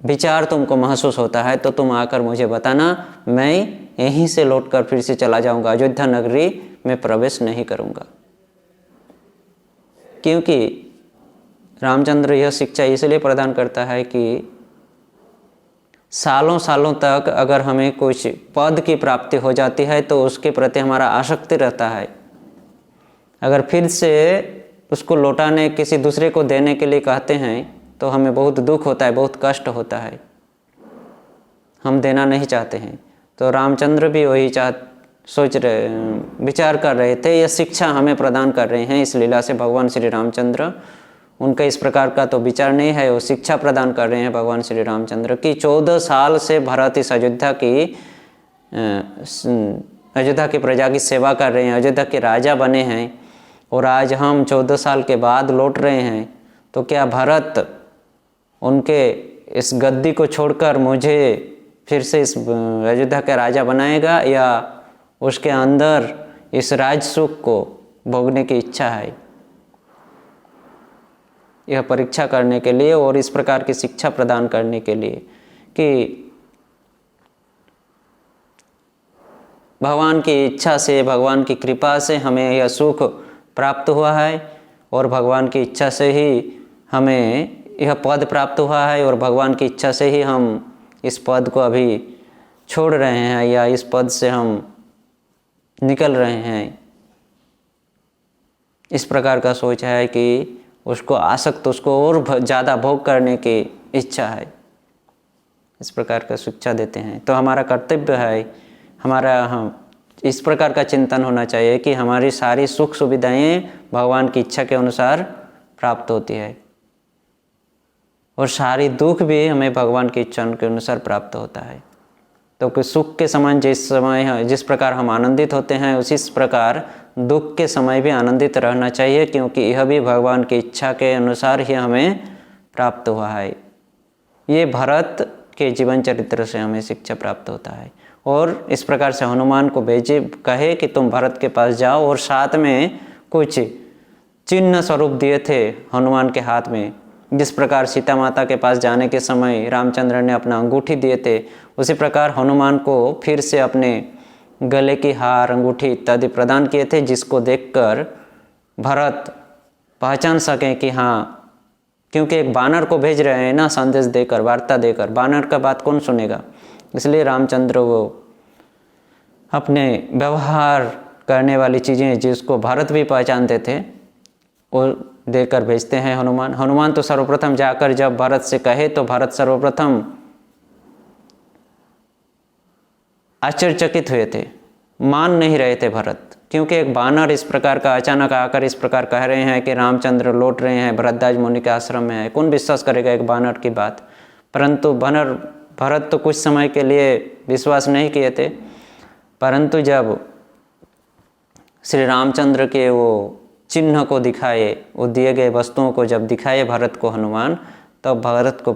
विचार तुमको महसूस होता है तो तुम आकर मुझे बताना, मैं यहीं से लौटकर फिर से चला जाऊंगा, अयोध्या नगरी में प्रवेश नहीं करूंगा। क्योंकि रामचंद्र यह शिक्षा इसलिए प्रदान करता है कि सालों सालों तक अगर हमें कुछ पद की प्राप्ति हो जाती है तो उसके प्रति हमारा आसक्ति रहता है। अगर फिर से उसको लौटाने, किसी दूसरे को देने के लिए कहते हैं तो हमें बहुत दुख होता है, बहुत कष्ट होता है, हम देना नहीं चाहते हैं। तो रामचंद्र भी वही विचार कर रहे थे, यह शिक्षा हमें प्रदान कर रहे हैं इस लीला से भगवान श्री रामचंद्र। उनका इस प्रकार का तो विचार नहीं है, वो शिक्षा प्रदान कर रहे हैं भगवान श्री रामचंद्र की। 14 साल से भरत इस अयोध्या की प्रजा की सेवा कर रहे हैं, अयोध्या के राजा बने हैं, और आज हम 14 साल के बाद लौट रहे हैं, तो क्या भरत उनके इस गद्दी को छोड़कर मुझे फिर से इस अयोध्या का राजा बनाएगा, या उसके अंदर इस राज सुख को भोगने की इच्छा है? यह परीक्षा करने के लिए और इस प्रकार की शिक्षा प्रदान करने के लिए कि भगवान की इच्छा से, भगवान की कृपा से हमें यह सुख प्राप्त हुआ है, और भगवान की इच्छा से ही हमें यह पद प्राप्त हुआ है, और भगवान की इच्छा से ही हम इस पद को अभी छोड़ रहे हैं, या इस पद से हम निकल रहे हैं। इस प्रकार का सोच है कि उसको और ज़्यादा भोग करने की इच्छा है, इस प्रकार का शिक्षा देते हैं। तो हमारा कर्तव्य है, हम इस प्रकार का चिंतन होना चाहिए कि हमारी सारी सुख सुविधाएं भगवान की इच्छा के अनुसार प्राप्त होती है, और सारी दुख भी हमें भगवान की इच्छा के अनुसार प्राप्त होता है। तो कि सुख के समान जिस प्रकार हम आनंदित होते हैं, उसी प्रकार दुख के समय भी आनंदित रहना चाहिए, क्योंकि यह भी भगवान की इच्छा के अनुसार ही हमें प्राप्त हुआ है। ये भरत के जीवन चरित्र से हमें शिक्षा प्राप्त होता है। और इस प्रकार से हनुमान को भेजे, कहे कि तुम भरत के पास जाओ, और साथ में कुछ चिन्ह स्वरूप दिए थे हनुमान के हाथ में। जिस प्रकार सीता माता के पास जाने के समय रामचंद्र ने अपना अंगूठी दिए थे, उसी प्रकार हनुमान को फिर से अपने गले की हार, अंगूठी इत्यादि प्रदान किए थे, जिसको देखकर भरत पहचान सकें कि हाँ, क्योंकि एक बानर को भेज रहे हैं ना, संदेश देकर, वार्ता देकर, बानर का बात कौन सुनेगा। इसलिए रामचंद्र वो अपने व्यवहार करने वाली चीज़ें जिसको भरत भी पहचानते थे वो देकर भेजते हैं हनुमान। हनुमान तो सर्वप्रथम जाकर जब भरत से कहे तो भरत सर्वप्रथम आश्चर्यचकित हुए थे, मान नहीं रहे थे भरत, क्योंकि एक बानर इस प्रकार का अचानक आकर इस प्रकार कह रहे हैं कि रामचंद्र लौट रहे हैं, भरद्वाज मुनि के आश्रम में है। कौन विश्वास करेगा एक बानर की बात। परंतु भरत तो कुछ समय के लिए विश्वास नहीं किए थे, परंतु जब श्री रामचंद्र के वो चिन्ह को दिखाए, वो दिए गए वस्तुओं को जब दिखाए भरत को हनुमान, तब भरत को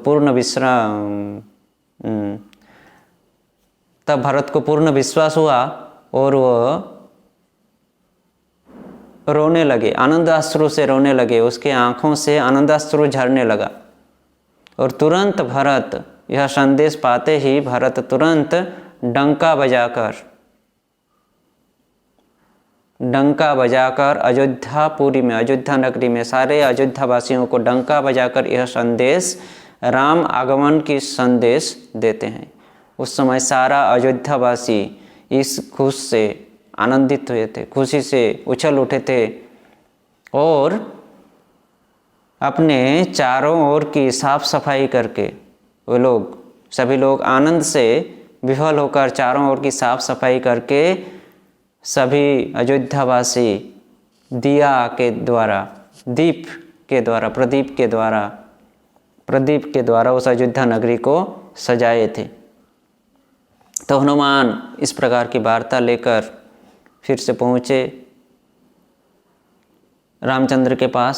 पूर्ण विश्वास हुआ और वो रोने लगे, आनंदाश्रु से रोने लगे, उसके आंखों से आनंदाश्रु झरने लगा। और तुरंत भरत यह संदेश पाते ही भरत तुरंत डंका बजाकर अयोध्यापुरी में, अयोध्या नगरी में सारे अयोध्या वासियों को डंका बजाकर यह संदेश, राम आगमन की संदेश देते हैं। उस समय सारा अयोध्यावासी इस खुश से आनंदित हुए थे, खुशी से उछल उठे थे और अपने चारों ओर की साफ सफाई करके सभी लोग आनंद से विफल होकर चारों ओर की साफ सफाई करके सभी अयोध्यावासी दीप के द्वारा उस अयोध्या नगरी को सजाए थे। तो हनुमान इस प्रकार की वार्ता लेकर फिर से पहुँचे रामचंद्र के पास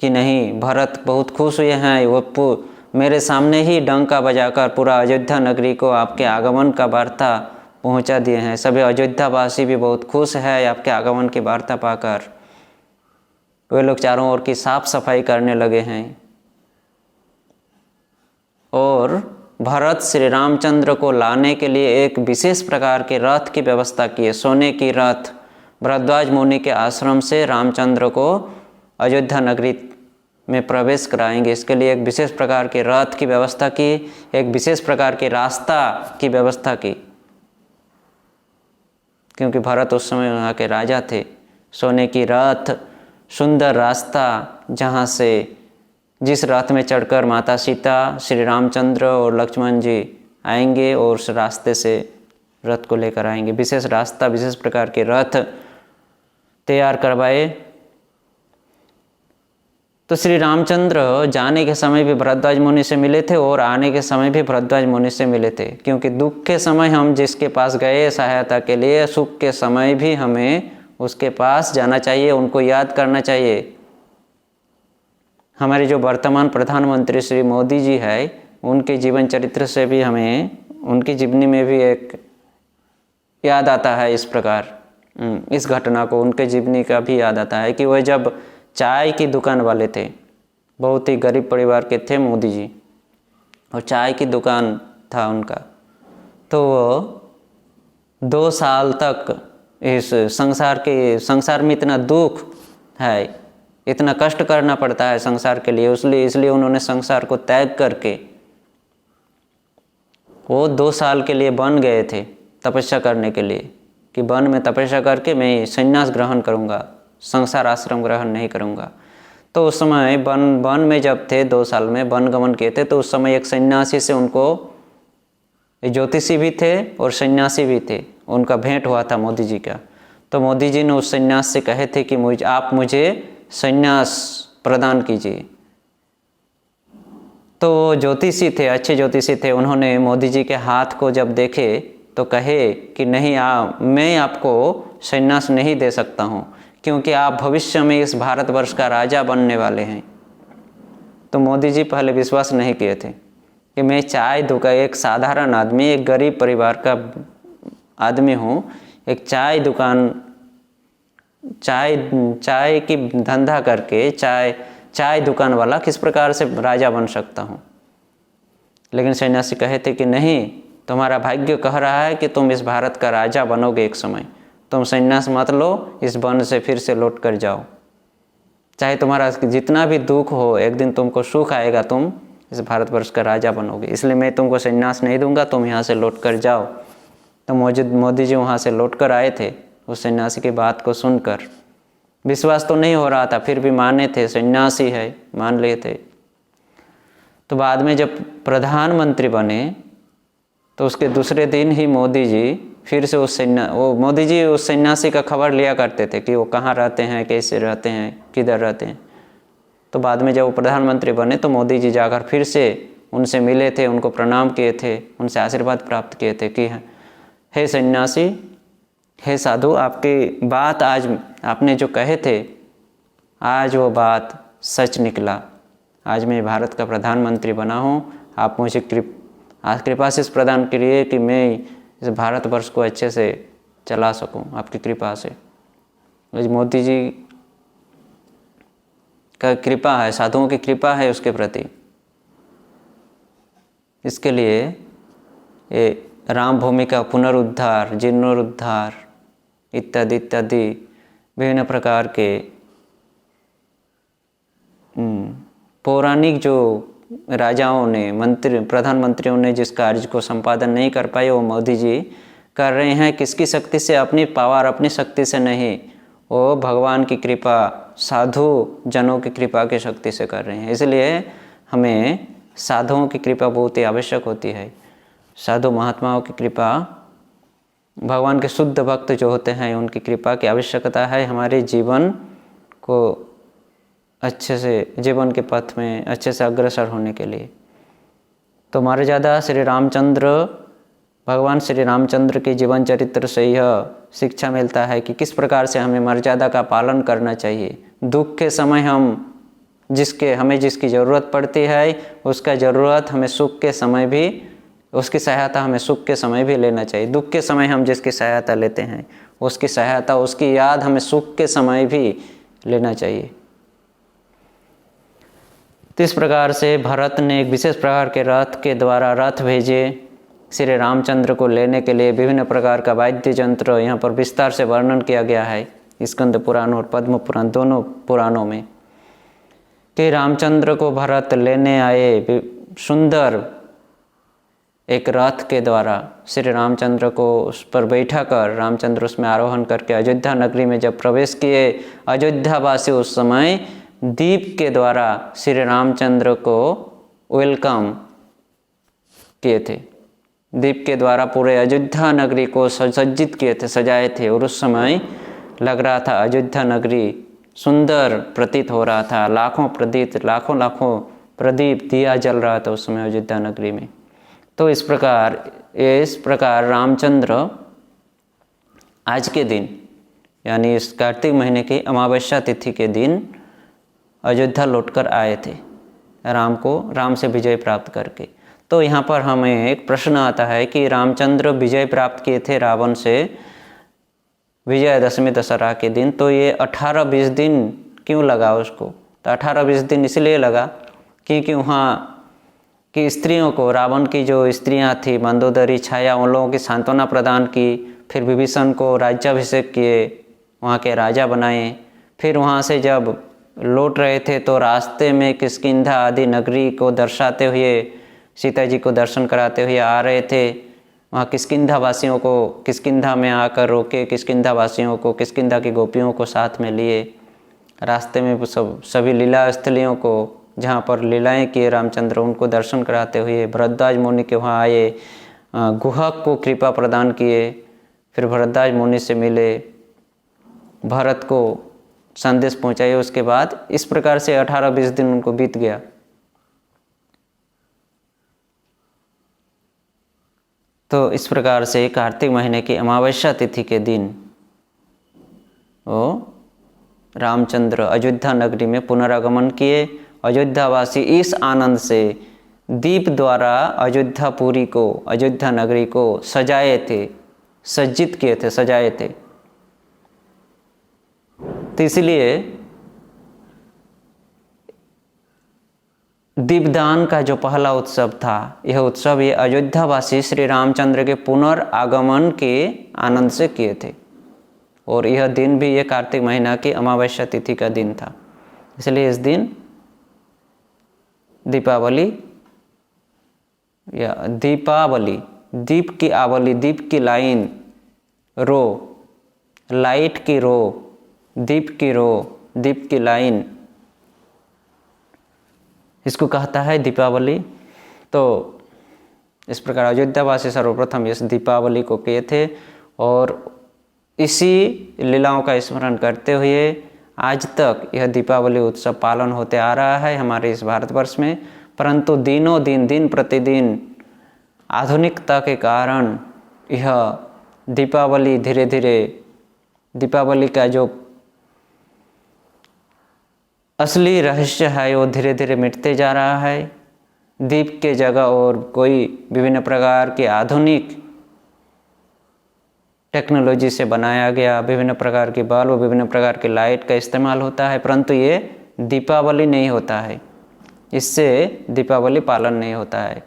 कि नहीं, भरत बहुत खुश हुए हैं, वो मेरे सामने ही डंका बजाकर पूरा अयोध्या नगरी को आपके आगमन का वार्ता पहुंचा दिए हैं। सभी अयोध्यावासी भी बहुत खुश है आपके आगमन की वार्ता पाकर। वे लोग चारों ओर की साफ सफाई करने लगे हैं और भरत श्री रामचंद्र को लाने के लिए एक विशेष प्रकार के रथ की व्यवस्था की है। सोने की रथ भरद्वाज मुनि के आश्रम से रामचंद्र को अयोध्या नगरी में प्रवेश कराएंगे। इसके लिए एक विशेष प्रकार के रथ की व्यवस्था की, एक विशेष प्रकार के रास्ता की व्यवस्था की, क्योंकि भरत उस समय वहाँ के राजा थे। सोने की रथ, सुंदर रास्ता, जहाँ से जिस रथ में चढ़कर माता सीता, श्री रामचंद्र और लक्ष्मण जी आएंगे और उस रास्ते से रथ को लेकर आएंगे। विशेष रास्ता, विशेष प्रकार के रथ तैयार करवाए। तो श्री रामचंद्र जाने के समय भी भरद्वाज मुनि से मिले थे और आने के समय भी भरद्वाज मुनि से मिले थे, क्योंकि दुख के समय हम जिसके पास गए सहायता के लिए, सुख के समय भी हमें उसके पास जाना चाहिए, उनको याद करना चाहिए। हमारे जो वर्तमान प्रधानमंत्री श्री मोदी जी है, उनके जीवन चरित्र से भी हमें उनकी जीवनी में भी एक याद आता है। इस प्रकार इस घटना को उनके जीवनी का भी याद आता है कि वह जब चाय की दुकान वाले थे, बहुत ही गरीब परिवार के थे मोदी जी, और चाय की दुकान था उनका, तो वो 2 साल तक इस संसार में इतना दुख है, इतना कष्ट करना पड़ता है संसार के लिए, इसलिए उन्होंने संसार को त्याग करके वो 2 साल के लिए वन गए थे तपस्या करने के लिए, कि वन में तपस्या करके मैं संन्यास ग्रहण करूँगा, संसार आश्रम ग्रहण नहीं करूँगा। तो उस समय वन में जब थे 2 साल में वन गमन किए थे, तो उस समय एक सन्यासी से, उनको ज्योतिषी भी थे और सन्यासी भी थे, उनका भेंट हुआ था मोदी जी का। तो मोदी जी ने उस सन्यास से कहे थे कि आप मुझे सन्यास प्रदान कीजिए। तो ज्योतिषी थे, अच्छे ज्योतिषी थे, उन्होंने मोदी जी के हाथ को जब देखे तो कहे कि नहीं, मैं आपको संन्यास नहीं दे सकता हूँ, क्योंकि आप भविष्य में इस भारतवर्ष का राजा बनने वाले हैं। तो मोदी जी पहले विश्वास नहीं किए थे कि मैं चाय दुकान, एक साधारण आदमी, एक गरीब परिवार का आदमी हूँ, एक चाय दुकान, चाय की धंधा करके चाय दुकान वाला किस प्रकार से राजा बन सकता हूँ। लेकिन सन्यासी कहे थे कि नहीं, तुम्हारा भाग्य कह रहा है कि तुम इस भारत का राजा बनोगे एक समय, तुम संन्यास मत लो, इस वन से फिर से लौट कर जाओ, चाहे तुम्हारा जितना भी दुख हो, एक दिन तुमको सुख आएगा, तुम इस भारतवर्ष का राजा बनोगे, इसलिए मैं तुमको संन्यास नहीं दूंगा, तुम यहाँ से लौट कर जाओ। तो मोदी जी वहाँ से लौट कर आए थे उस सन्यासी की बात को सुनकर। विश्वास तो नहीं हो रहा था, फिर भी माने थे, सन्यासी है, मान लिए थे। तो बाद में जब प्रधानमंत्री बने तो उसके दूसरे दिन ही मोदी जी फिर से मोदी जी उस सन्यासी का खबर लिया करते थे कि वो कहाँ रहते हैं, कैसे रहते हैं, किधर रहते हैं। तो बाद में जब वो प्रधानमंत्री बने तो मोदी जी जाकर फिर से उनसे मिले थे, उनको प्रणाम किए थे, उनसे आशीर्वाद प्राप्त किए थे कि हे सन्यासी, हे साधु, आपकी बात आज आपने जो कहे थे, आज वो बात सच निकला। आज मैं भारत का प्रधानमंत्री बना हूँ। आप मुझे कृपाशीष प्रदान करिए कि मैं इस भारतवर्ष को अच्छे से चला सकूं, आपकी कृपा से। मोदी जी का कृपा है, साधुओं की कृपा है उसके प्रति। इसके लिए ये राम भूमि का पुनरुद्धार, जीर्णोद्धार इत्यादि इत्यादि विभिन्न प्रकार के पौराणिक जो राजाओं ने, प्रधानमंत्रियों ने जिस कार्य को संपादन नहीं कर पाए, वो मोदी जी कर रहे हैं। किसकी शक्ति से? अपनी पावर, अपनी शक्ति से नहीं, वो भगवान की कृपा, साधु जनों की कृपा की शक्ति से कर रहे हैं। इसलिए हमें साधुओं की कृपा बहुत ही आवश्यक होती है। साधु महात्माओं की कृपा, भगवान के शुद्ध भक्त जो होते हैं, उनकी कृपा की आवश्यकता है हमारे जीवन को अच्छे से, जीवन के पथ में अच्छे से अग्रसर होने के लिए। तो मर्यादा श्री रामचंद्र, भगवान श्री रामचंद्र के जीवन चरित्र से यह शिक्षा मिलता है कि किस प्रकार से हमें मर्यादा का पालन करना चाहिए। दुख के समय हमें जिसकी ज़रूरत पड़ती है, उसका ज़रूरत हमें सुख के समय भी, उसकी सहायता हमें सुख के समय भी लेना चाहिए। दुख के समय हम जिसकी सहायता लेते हैं, उसकी सहायता, उसकी याद हमें सुख के समय भी लेना चाहिए। तो इस प्रकार से भरत ने एक विशेष प्रकार के रथ के द्वारा रथ भेजे श्री रामचंद्र को लेने के लिए। विभिन्न प्रकार का वाद्य यंत्र यहाँ पर विस्तार से वर्णन किया गया है स्कंद पुराण और पद्म पुराण दोनों पुराणों में, कि रामचंद्र को भरत लेने आए। सुंदर एक रथ के द्वारा श्री रामचंद्र को उस पर बैठा कर, रामचंद्र उसमें आरोहण करके अयोध्या नगरी में जब प्रवेश किए, अयोध्यावासी उस समय दीप के द्वारा श्री रामचंद्र को वेलकम किए थे। दीप के द्वारा पूरे अयोध्या नगरी को सज्जित किए थे, सजाए थे। और उस समय लग रहा था अयोध्या नगरी सुंदर प्रतीत हो रहा था। लाखों प्रदीप दिया जल रहा था उस समय अयोध्या नगरी में। तो इस प्रकार रामचंद्र आज के दिन, यानी इस कार्तिक महीने की अमावस्या तिथि के दिन अयोध्या लौटकर आए थे, राम से विजय प्राप्त करके। तो यहाँ पर हमें एक प्रश्न आता है कि रामचंद्र विजय प्राप्त किए थे रावण से विजयदशमी दशहरा के दिन, तो ये 18-20 दिन क्यों लगा उसको? तो 18-20 दिन इसलिए लगा क्योंकि वहाँ की स्त्रियों को, रावण की जो स्त्रियाँ थी, मंदोदरी, छाया, उन लोगों की सांत्वना प्रदान की। फिर विभीषण को राज्याभिषेक किए, वहाँ के राजा बनाए। फिर वहाँ से जब लौट रहे थे तो रास्ते में किष्किंधा आदि नगरी को दर्शाते हुए, सीता जी को दर्शन कराते हुए आ रहे थे। वहाँ किष्किंधा वासियों को किष्किंधा में आकर रोके, किष्किंधा वासियों को, किष्किंधा की गोपियों को साथ में लिए। रास्ते में सभी लीला स्थलियों को, जहाँ पर लीलाएं किए रामचंद्र, उनको दर्शन कराते हुए भरद्वाज मुनि के वहाँ आए, गुहक को कृपा प्रदान किए। फिर भरद्वाज मुनि से मिले, भरत को संदेश पहुँचाए। उसके बाद इस प्रकार से 18-20 दिन उनको बीत गया। तो इस प्रकार से कार्तिक महीने की अमावस्या तिथि के दिन वो रामचंद्र अयोध्या नगरी में पुनरागमन किए। अयोध्यावासी इस आनंद से दीप द्वारा अयोध्यापुरी को, अयोध्या नगरी को सजाए थे, सज्जित किए थे, सजाए थे। तो इसलिए दीपदान का जो पहला उत्सव था, यह उत्सव ये अयोध्यावासी श्री रामचंद्र के पुनर्आगमन के आनंद से किए थे। और यह दिन भी ये कार्तिक महीना की अमावस्या तिथि का दिन था। इसलिए इस दिन दीपावली या दीपावली, दीप की आवली, दीप की लाइन, रो, लाइट की रो, दीप की रो, दीप की लाइन, इसको कहता है दीपावली। तो इस प्रकार अयोध्यावासी सर्वप्रथम इस दीपावली को किए थे और इसी लीलाओं का स्मरण करते हुए आज तक यह दीपावली उत्सव पालन होते आ रहा है हमारे इस भारतवर्ष में। परंतु दिनों दिन, दिन प्रतिदिन आधुनिकता के कारण यह दीपावली धीरे धीरे, दीपावली का जो असली रहस्य है वो धीरे धीरे मिटते जा रहा है। दीप के जगह और कोई विभिन्न प्रकार के आधुनिक टेक्नोलॉजी से बनाया गया विभिन्न प्रकार की बल्ब, विभिन्न प्रकार की लाइट का इस्तेमाल होता है, परंतु ये दीपावली नहीं होता है। इससे दीपावली पालन नहीं होता है।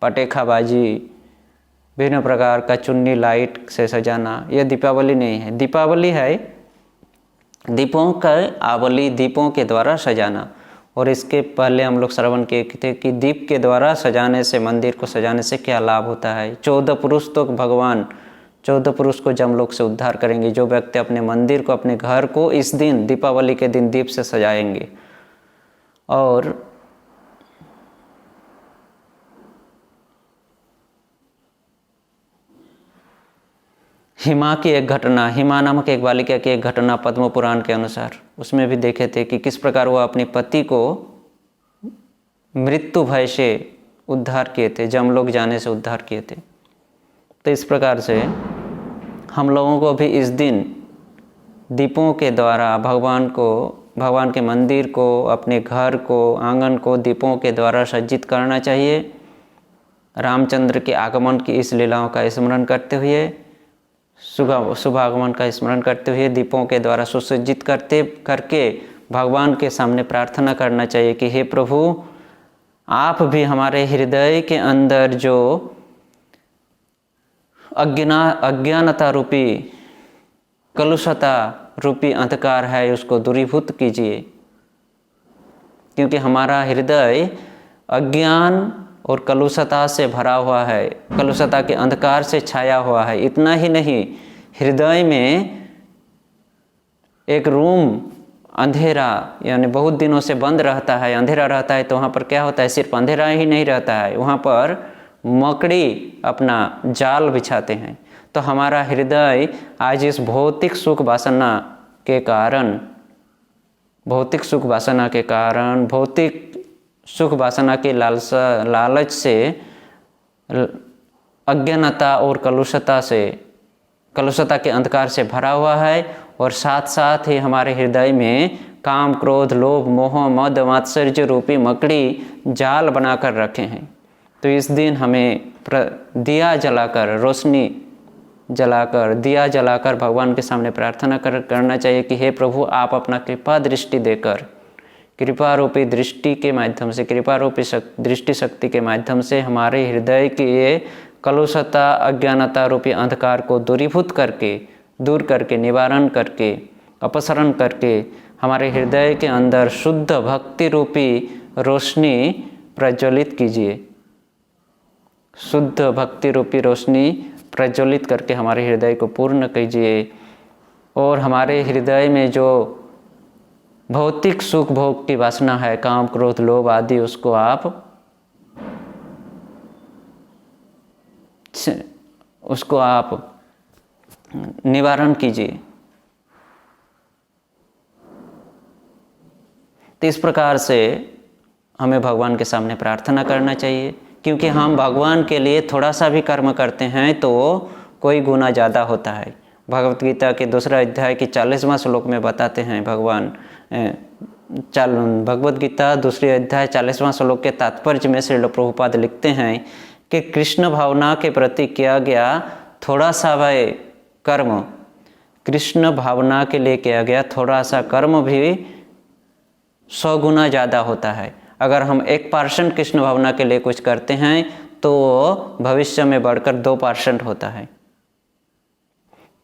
पटेखाबाजी, विभिन्न प्रकार का चुन्नी लाइट से सजाना, यह दीपावली नहीं है। दीपावली है दीपों का आवली, दीपों के द्वारा सजाना। और इसके पहले हम लोग श्रवण किए थे कि दीप के द्वारा सजाने से, मंदिर को सजाने से क्या लाभ होता है। 14 पुरुष तो भगवान 14 पुरुष को जमलोक से उद्धार करेंगे जो व्यक्ति अपने मंदिर को, अपने घर को इस दिन दीपावली के दिन दीप से सजाएंगे। और हिमा की एक घटना, हिमा नामक एक बालिका की एक घटना पद्म पुराण के अनुसार, उसमें भी देखे थे कि किस प्रकार वह अपने पति को मृत्यु भय से उद्धार किए थे, जमलोक जाने से उद्धार किए थे। तो इस प्रकार से हम लोगों को भी इस दिन दीपों के द्वारा भगवान को, भगवान के मंदिर को, अपने घर को, आंगन को दीपों के द्वारा सज्जित करना चाहिए। रामचंद्र के आगमन की इस लीलाओं का स्मरण करते हुए, शुभ आगमन का स्मरण करते हुए दीपों के द्वारा सुसज्जित करके भगवान के सामने प्रार्थना करना चाहिए कि हे प्रभु, आप भी हमारे हृदय के अंदर जो अज्ञानता रूपी, कलुषता रूपी अंधकार है उसको दूरीभूत कीजिए। क्योंकि हमारा हृदय अज्ञान और कलुषता से भरा हुआ है, कलुषता के अंधकार से छाया हुआ है। इतना ही नहीं, हृदय में एक रूम अंधेरा, यानी बहुत दिनों से बंद रहता है, अंधेरा रहता है। तो वहाँ पर क्या होता है, सिर्फ अंधेरा ही नहीं रहता है, वहाँ पर मकड़ी अपना जाल बिछाते हैं। तो हमारा हृदय आज इस भौतिक सुख वासना के कारण, भौतिक सुख वासना के कारण, भौतिक सुख वासना की लालच से, अज्ञानता और कलुषता के अंधकार से भरा हुआ है। और साथ साथ ही हमारे हृदय में काम, क्रोध, लोभ, मोह, मद, मात्सर्य रूपी मकड़ी जाल बनाकर रखे हैं। तो इस दिन हमें दिया जलाकर, रोशनी जलाकर, दिया जलाकर भगवान के सामने प्रार्थना करना चाहिए कि हे प्रभु, आप अपना कृपा दृष्टि देकर, कृपा रूपी दृष्टि के माध्यम से, कृपा रूपी दृष्टि शक्ति के माध्यम से हमारे हृदय की ये कलुषता, अज्ञानता रूपी अंधकार को दूर करके, निवारण करके, अपसरण करके हमारे हृदय के अंदर शुद्ध भक्ति रूपी रोशनी प्रज्वलित कीजिए। शुद्ध भक्ति रूपी रोशनी प्रज्वलित करके हमारे हृदय को पूर्ण कीजिए। और हमारे हृदय में जो भौतिक सुख भोग की वासना है, काम, क्रोध, लोभ आदि, उसको आप निवारण कीजिए। तो इस प्रकार से हमें भगवान के सामने प्रार्थना करना चाहिए क्योंकि हम भगवान के लिए थोड़ा सा भी कर्म करते हैं तो कोई गुना ज़्यादा होता है। भगवत गीता के दूसरा अध्याय के 40वां श्लोक में बताते हैं भगवान, भगवत गीता दूसरे अध्याय 40वां श्लोक के तात्पर्य में श्रील प्रभुपाद लिखते हैं कि कृष्ण भावना के प्रति किया गया थोड़ा सा वह कर्म, कृष्ण भावना के लिए किया गया थोड़ा सा कर्म भी 100 गुना ज़्यादा होता है। अगर हम 1% कृष्ण भावना के लिए कुछ करते हैं तो भविष्य में बढ़कर 2% होता है।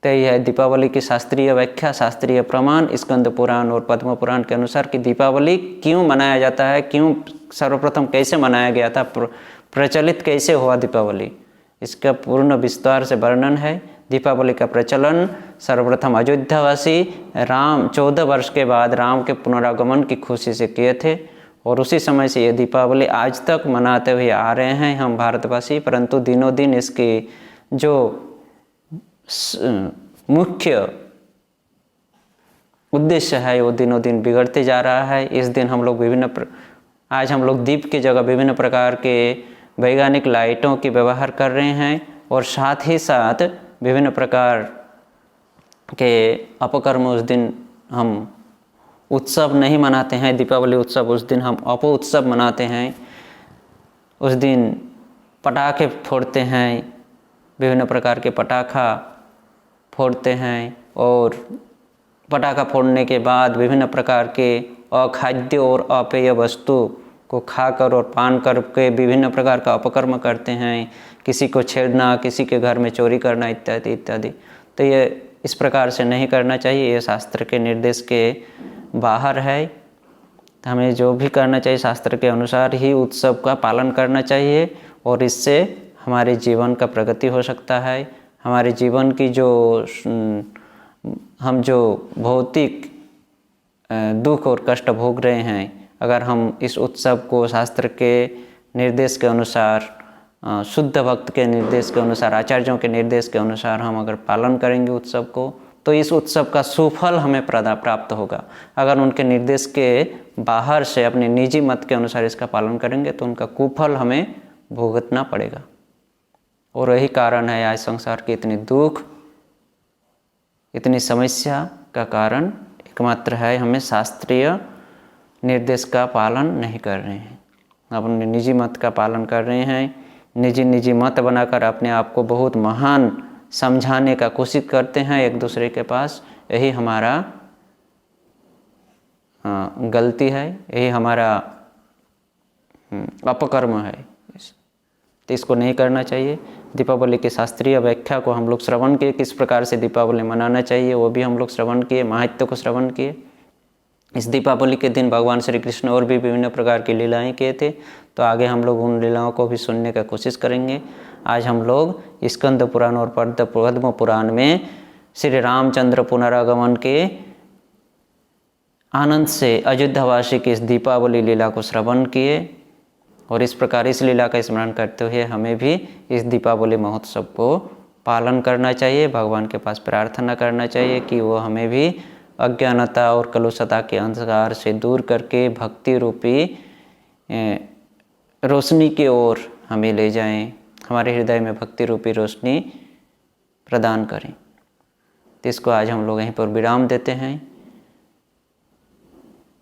तो यह है दीपावली की शास्त्रीय व्याख्या, शास्त्रीय प्रमाण स्कंद पुराण और पद्म पुराण के अनुसार कि दीपावली क्यों मनाया जाता है, क्यों सर्वप्रथम कैसे मनाया गया था, प्रचलित कैसे हुआ दीपावली, इसका पूर्ण विस्तार से वर्णन है। दीपावली का प्रचलन सर्वप्रथम अयोध्यावासी राम 14 वर्ष के बाद राम के पुनरागमन की खुशी से किए थे और उसी समय से ये दीपावली आज तक मनाते हुए आ रहे हैं हम भारतवासी। परंतु दिनों दिन इसकी जो मुख्य उद्देश्य है वो दिनों दिन बिगड़ते जा रहा है। इस दिन हम लोग आज हम लोग दीप की जगह विभिन्न प्रकार के वैज्ञानिक लाइटों की व्यवहार कर रहे हैं और साथ ही साथ विभिन्न प्रकार के अपकर्म उस दिन हम उत्सव नहीं मनाते हैं। दीपावली उत्सव उस दिन हम अपो उत्सव मनाते हैं। उस दिन पटाखे फोड़ते हैं, विभिन्न प्रकार के पटाखा फोड़ते हैं और पटाखा फोड़ने के बाद विभिन्न प्रकार के अखाद्य और अपेय वस्तु को खाकर और पान करके विभिन्न प्रकार का अपकर्म करते हैं, किसी को छेड़ना, किसी के घर में चोरी करना इत्यादि इत्यादि। तो ये इस प्रकार से नहीं करना चाहिए, ये शास्त्र के निर्देश के बाहर है। तो हमें जो भी करना चाहिए शास्त्र के अनुसार ही उत्सव का पालन करना चाहिए और इससे हमारे जीवन का प्रगति हो सकता है। हमारे जीवन की हम जो भौतिक दुख और कष्ट भोग रहे हैं, अगर हम इस उत्सव को शास्त्र के निर्देश के अनुसार, शुद्ध भक्त के निर्देश के अनुसार, आचार्यों के निर्देश के अनुसार हम अगर पालन करेंगे उत्सव को, तो इस उत्सव का सुफल हमें प्राप्त होगा। अगर उनके निर्देश के बाहर से अपने निजी मत के अनुसार इसका पालन करेंगे तो उनका कुफल हमें भुगतना पड़ेगा। और यही कारण है आज संसार की इतनी दुख, इतनी समस्या का कारण एकमात्र है हमें शास्त्रीय निर्देश का पालन नहीं कर रहे हैं, अपने निजी मत का पालन कर रहे हैं। निजी मत बनाकर अपने आप को बहुत महान समझाने का कोशिश करते हैं एक दूसरे के पास। यही हमारा गलती है, यही हमारा अपकर्म है। तो इसको नहीं करना चाहिए। दीपावली की शास्त्रीय व्याख्या को हम लोग श्रवण किए, किस प्रकार से दीपावली मनाना चाहिए वो भी हम लोग श्रवण किए, महत्व को श्रवण किए। इस दीपावली के दिन भगवान श्री कृष्ण और भी विभिन्न प्रकार की लीलाएं किए थे, तो आगे हम लोग उन लीलाओं को भी सुनने का कोशिश करेंगे। आज हम लोग स्कंद पुराण और पद्म पुराण में श्री रामचंद्र पुनरागमन के आनंद से अयोध्यावासी की इस दीपावली लीला को श्रवण किए और इस प्रकार इस लीला का स्मरण करते हुए हमें भी इस दीपावली महोत्सव को पालन करना चाहिए। भगवान के पास प्रार्थना करना चाहिए कि वो हमें भी अज्ञानता और कलुषता के अंधकार से दूर करके भक्ति रूपी रोशनी की ओर हमें ले जाएं, हमारे हृदय में भक्ति रूपी रोशनी प्रदान करें। तो इसको आज हम लोग यहीं पर विराम देते हैं।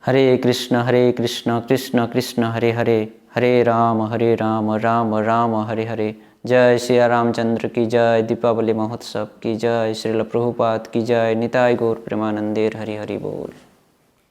हरे कृष्ण कृष्ण कृष्ण हरे हरे, हरे राम राम राम हरे हरे। जय श्री रामचंद्र की जय, दीपावली महोत्सव की जय, श्रील प्रभुपाद की जय, निताय गौर प्रेमानंदेर हरि हरि बोल।